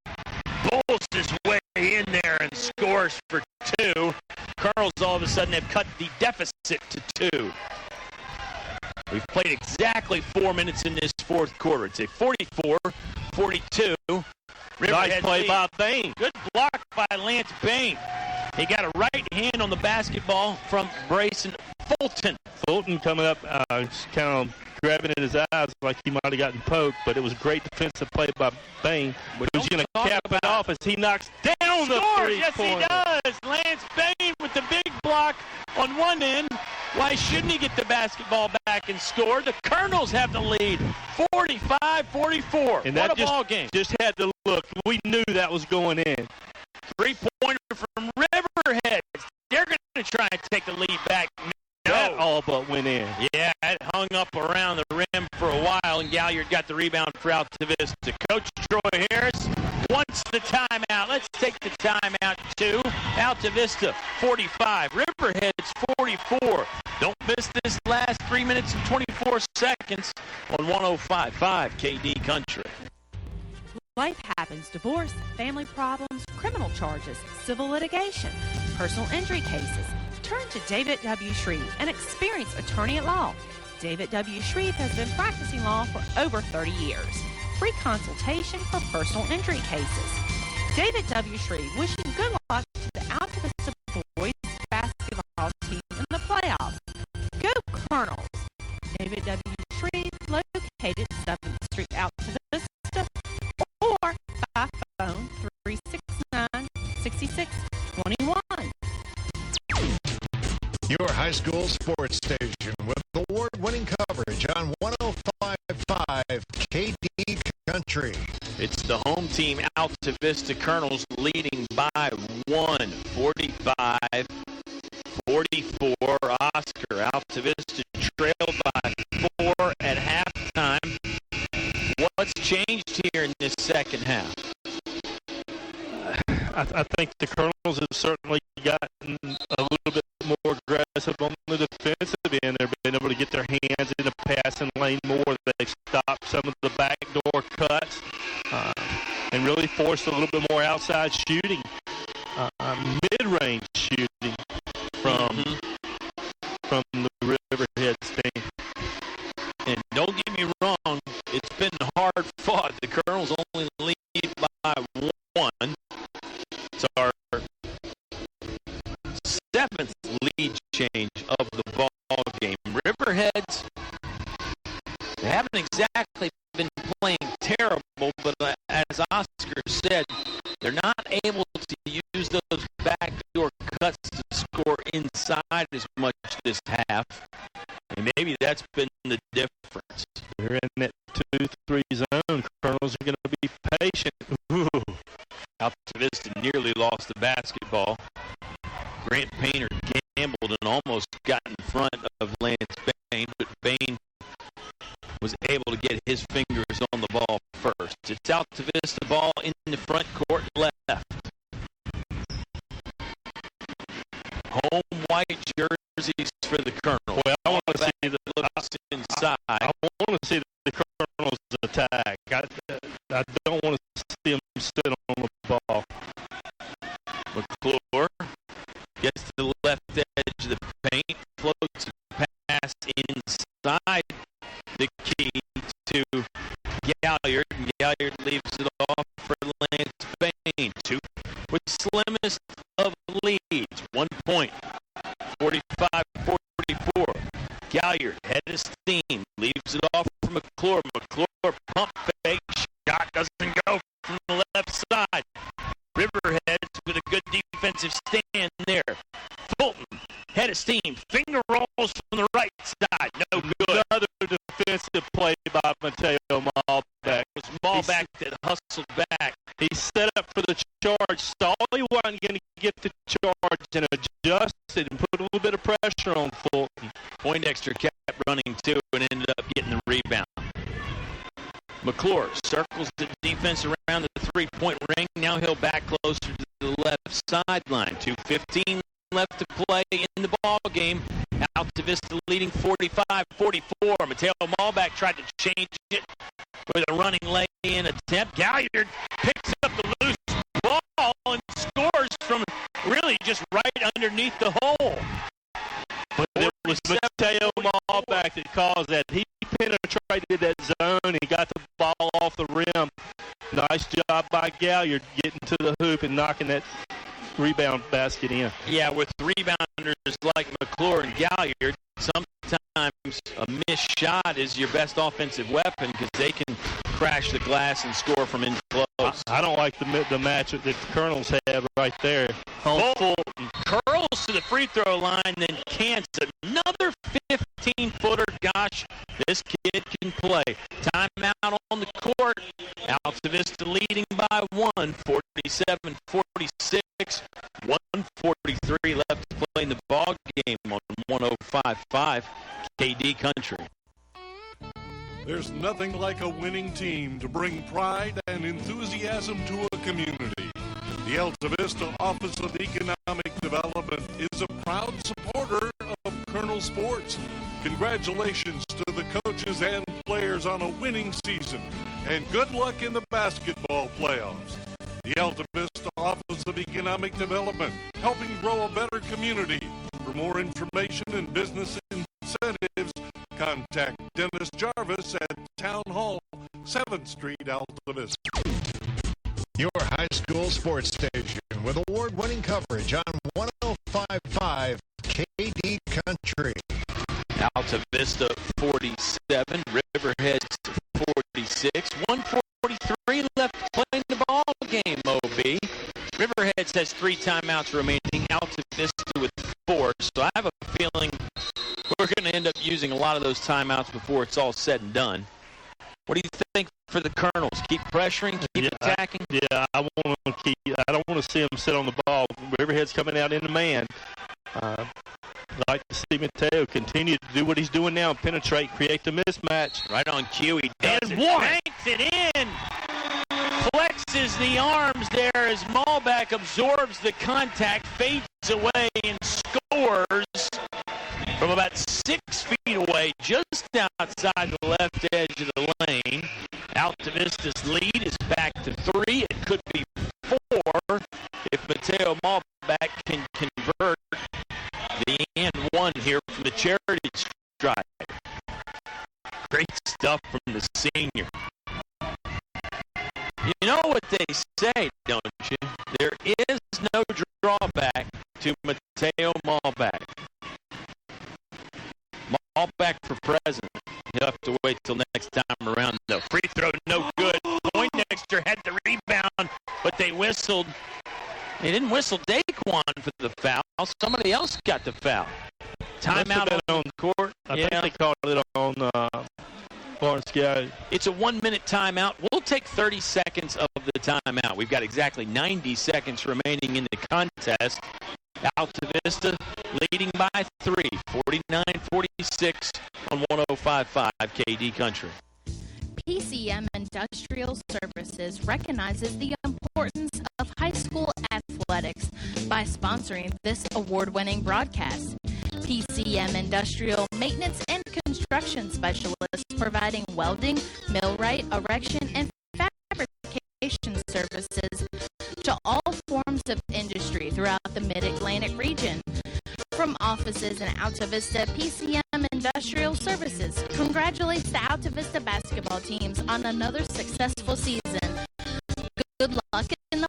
L: pulls his way in there and scores for 2. Colonels all of a sudden have cut the deficit to 2. We've played exactly 4 minutes in this fourth quarter. It's a 44-42.
M: Nice play by Bain.
L: Good block by Lance Bain. He got a right hand on the basketball from Brayson Fulton.
M: Fulton coming up, kind of grabbing at his eyes like he might have gotten poked, but it was a great defensive play by Bain. Who's going to cap it off as he knocks down the three-pointer.
L: Yes, he does. Lance Bain with the big block on one end. Why shouldn't he get the basketball back and score? The Colonels have the lead, 45-44.
M: And
L: what
M: that
L: a ball game.
M: Just had to look. We knew that was going in.
L: Three-pointer from Riverheads. They're going to try and take the lead back.
M: That all but went in.
L: Yeah, it hung up around the rim for a while, and Galliard got the rebound for Altavista. Coach Troy Harris wants the timeout. Let's take the timeout, too. Altavista, 45. Riverheads, 44. Don't miss this last 3 minutes and 24 seconds on 105.5 KD Country.
A: Life happens. Divorce, family problems, criminal charges, civil litigation, personal injury cases. Turn to David W. Shreve, an experienced attorney at law. David W. Shreve has been practicing law for over 30 years. Free consultation for personal injury cases. David W. Shreve wishing good luck to the Altavista boys basketball team in the playoffs. Go Colonels! David W. Shreve, located 7th Street, Altavista, or by phone 369-6621.
F: Your high school sports station with award-winning coverage on 105.5 KD Country.
L: It's the home team, Altavista Colonels, leading by 1, 45-44. Oscar, Altavista trailed by 4 at halftime. What's changed here in this second half?
M: I think the Colonels have certainly gotten a little bit more aggressive on the defensive end. They've been able to get their hands in the passing lane more. They've stopped some of the backdoor cuts and really forced a little bit more outside shooting, mid-range shooting from the Riverheads team.
L: And don't get me wrong, it's been hard fought. The Colonels only lead by 1. It's our 7th lead change of the ball game. Riverheads, they haven't exactly been playing terrible, but as Oscar said, they're not able to use those backdoor cuts to score inside as much this half. And maybe that's been the difference.
M: They're in that 2-3 zone. Colonels are going to be patient. Ooh.
L: Altavista nearly lost the basketball. Grant Painter gambled and almost got in front of Lance Bain, but Bain was able to get his fingers on the ball first. It's Altavista ball in the front court left. Home white jerseys for the Colonel.
M: Well, I want to see the
L: looks inside.
M: I want to see the Colonels attack. I don't want to see them sit on the ball.
L: McClure lane. Two with slimmest of leads. 1 point. 45-44. Galliard, head of steam, leaves it off for McClure. McClure, pump fake, shot doesn't go from the left side. Riverheads with a good defensive stand there. Fulton, head of steam, finger rolls from the right side, no good.
M: Another defensive play by Mateo Malbec.
L: It was Malbec that hustled back.
M: He set up for the charge, saw he wasn't going to get the charge, and adjusted and put a little bit of pressure on Fulton.
L: Poindexter kept running too and ended up getting the rebound. McClure circles the defense around the three-point ring. Now he'll back closer to the left sideline. 2:15 left to play in the ball game. Altavista leading 45-44. Mateo Malbec tried to change it with a running lay-in attempt. Galliard picks up the loose ball and scores from really just right underneath the hole.
M: But it was Mateo Malbec that caused that. He penetrated that zone. He got the ball off the rim. Nice job by Galliard getting to the hoop and knocking that rebound basket in.
L: Yeah, with rebounders like McClure and Galliard, sometimes a missed shot is your best offensive weapon because they can crash the glass and score from in close.
M: I don't like the matchup that the Colonels have right there.
L: Fulton curls to the free throw line, then cants another 15-footer. Gosh, this kid can play. Timeout on the court. Altavista leading by 1, 47-46. 1:43 left to play in the ball game on 105.5 KD Country.
B: There's nothing like a winning team to bring pride and enthusiasm to a community. The Altavista Office of Economic Development is a proud supporter of Colonel Sports. Congratulations to the coaches and players on a winning season, and good luck in the basketball playoffs. The Altavista Office of Economic Development, helping grow a better community. For more information and business incentives, contact Dennis Jarvis at Town Hall, 7th Street, Altavista.
F: Your high school sports station with award-winning coverage on 105.5 KD Country.
L: Altavista 47, Riverheads 46, 1:43 left to play in the ball game, OB. Riverheads has 3 timeouts remaining, Altavista with 4, so I have a feeling we're going to end up using a lot of those timeouts before it's all said and done. What do you think for the Colonels? Keep pressuring, keep attacking?
M: I want to keep. I don't want to see them sit on the ball. Riverhead's coming out in the man. I'd like to see Mateo continue to do what he's doing now, penetrate, create the mismatch.
L: Right on cue, he does it. Banks it in. Flexes the arms there as Malbec absorbs the contact, fades away, and scores from about 6 feet away, just outside the left edge of the lane. Altavista's lead is back to 3. It could be 4 if Mateo Malbec can convert the and 1 here from the charity stripe. Great stuff from the senior. You know what they say, don't you? There is no drawback to Mateo Malbec. Malbec for president. He'll have to wait till next time around. The free throw, no good. Poindexter had the rebound, but they whistled. They didn't whistle Daquan for the foul. Somebody else got the foul. Timeout
M: on the court. I think they called it on Lawrence Galley.
L: It's a 1-minute timeout. We'll take 30 seconds of the timeout. We've got exactly 90 seconds remaining in the contest. Altavista leading by 3, 49-46 on 105.5 KD Country.
K: PCM Industrial Services recognizes the importance of high school athletics by sponsoring this award-winning broadcast. PCM Industrial Maintenance and Construction Specialists providing welding, millwright, erection, and fabrication services to all forms of industry throughout the Mid-Atlantic region. From offices in Altavista, PCM Industrial Services congratulates the Altavista basketball teams on another successful season. Good luck in the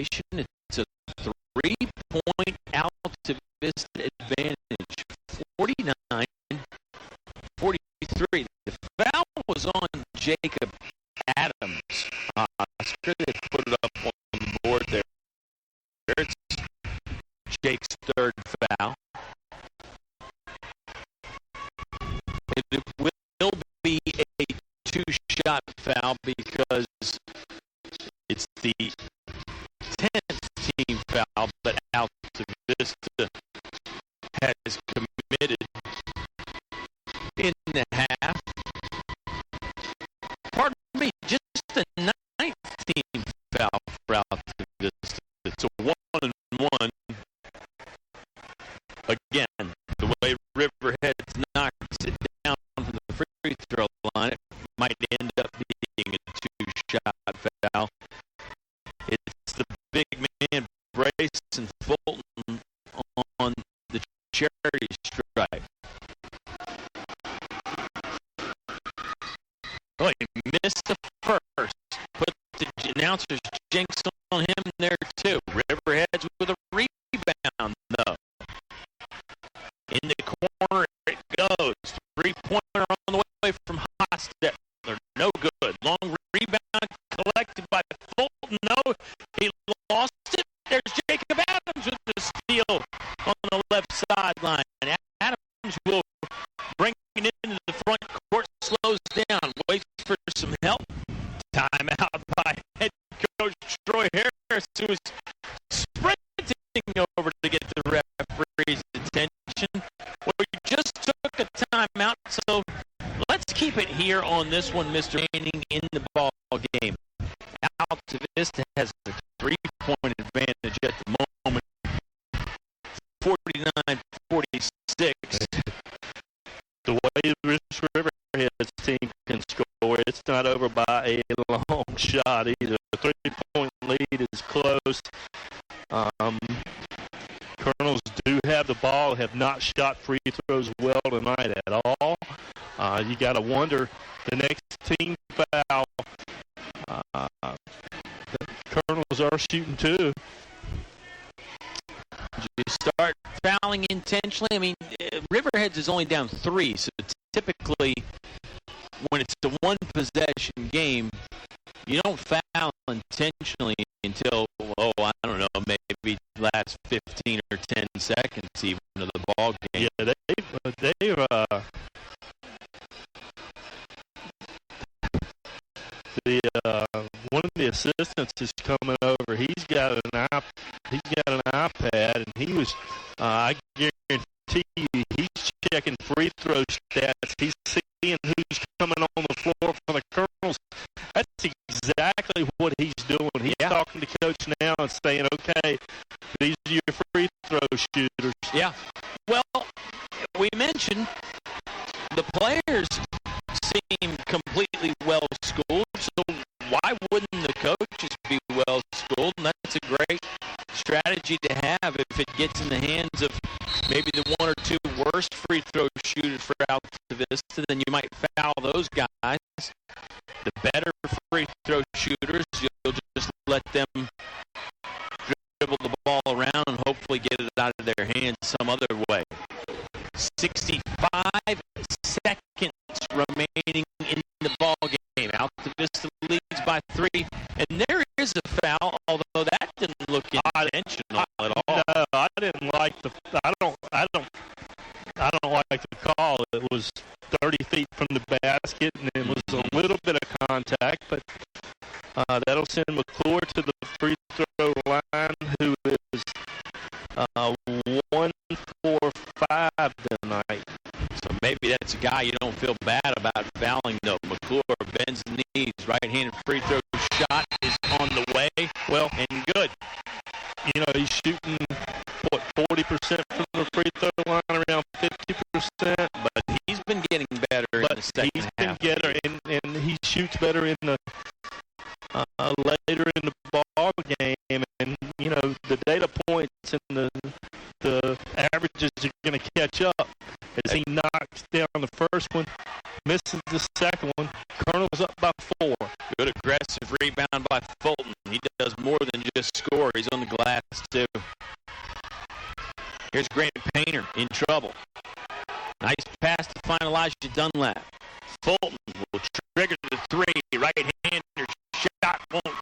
L: possession. It's a 3-point Altavista advantage, 49-43. The foul was on Jacob Adams. Sure they put it up on the board there. It's Jake's third foul. It will be a 2-shot foul because it's the 10th team foul that Altavista has committed in the half. Pardon me, just the 9th team foul for Altavista. It's a 1-and-1. Again, the way Riverheads knocks it down from the free throw line, it might end up being a 2-shot foul. It's the big man Bryson Fulton on the charity stripe. Oh, he missed the first. Put the announcer's jinx on him there, too. Riverheads with a rebound, though. In the corner it goes. 3-pointer on the way from Hostetler. No good. Long rebound collected by Fulton. No, he lost it. There's Jacob Adams with the steal on the left sideline. Adams will bring it into the front court, slows down, waits for some help. Timeout by head coach Troy Harris, who is sprinting over to get the referee's attention. Well, we just took a timeout, so let's keep it here on this one, Mr. Manning, in the ball game. Altavista has a 3-point advantage at the moment, 49-46. The way this Riverheads team can score, it's not over by a long shot either. The 3-point lead is close. Colonels do have the ball, have not shot free throws well tonight at all. You got to wonder, the next team foul, the Colonels are shooting too. You start fouling intentionally. I mean, Riverheads is only down 3, so typically when it's a one-possession game, you don't foul intentionally until, I don't know, maybe last 15 or 10 seconds even of the ball game.
M: Yeah, one of the assistants is coming over. He's got an iPad, and he was. I guarantee you, he's checking free throw stats. He's seeing who's coming on the floor for the Colonels. That's exactly what he's doing. He's talking to coach now and saying, "Okay, these are your free throw shooters."
L: Yeah. Well, we mentioned the players seem completely well schooled, so why wouldn't the coaches be well schooled? And that's a great strategy to have if it gets in the hands of maybe the 1 or 2 worst free throw shooters for Altavista. Then you might foul those guys. The better free throw shooters, you'll just let them dribble the ball around and hopefully get it out of their hands some other way. 65 seconds remaining in the ball game. Altavista leads by 3, and there is a foul, although that didn't look intentional at all.
M: No, I didn't like I don't like the call. It was 30 feet from the basket, and it was a little bit of contact, but that'll send McClure to the free throw line, who is 1 for 5 tonight.
L: So maybe that's a guy you don't feel bad about fouling, though. McClure bends the knees. Right-handed free throw shot is on the way. Well, and good.
M: You know, he's shooting, 40% from the free throw line, around 50%.
L: But he's been getting better in the second half.
M: And he shoots better in the later in the ball game. And, you know, the data points and the averages are going to catch up as he knocks down the first one, misses the second one. Colonel's up by 4.
L: Good aggressive rebound by Fulton. He does more than just score. He's on the glass, too. Here's Grant Painter in trouble. Nice pass to find Elijah Dunlap. Fulton will trigger the three. Right-hander shot won't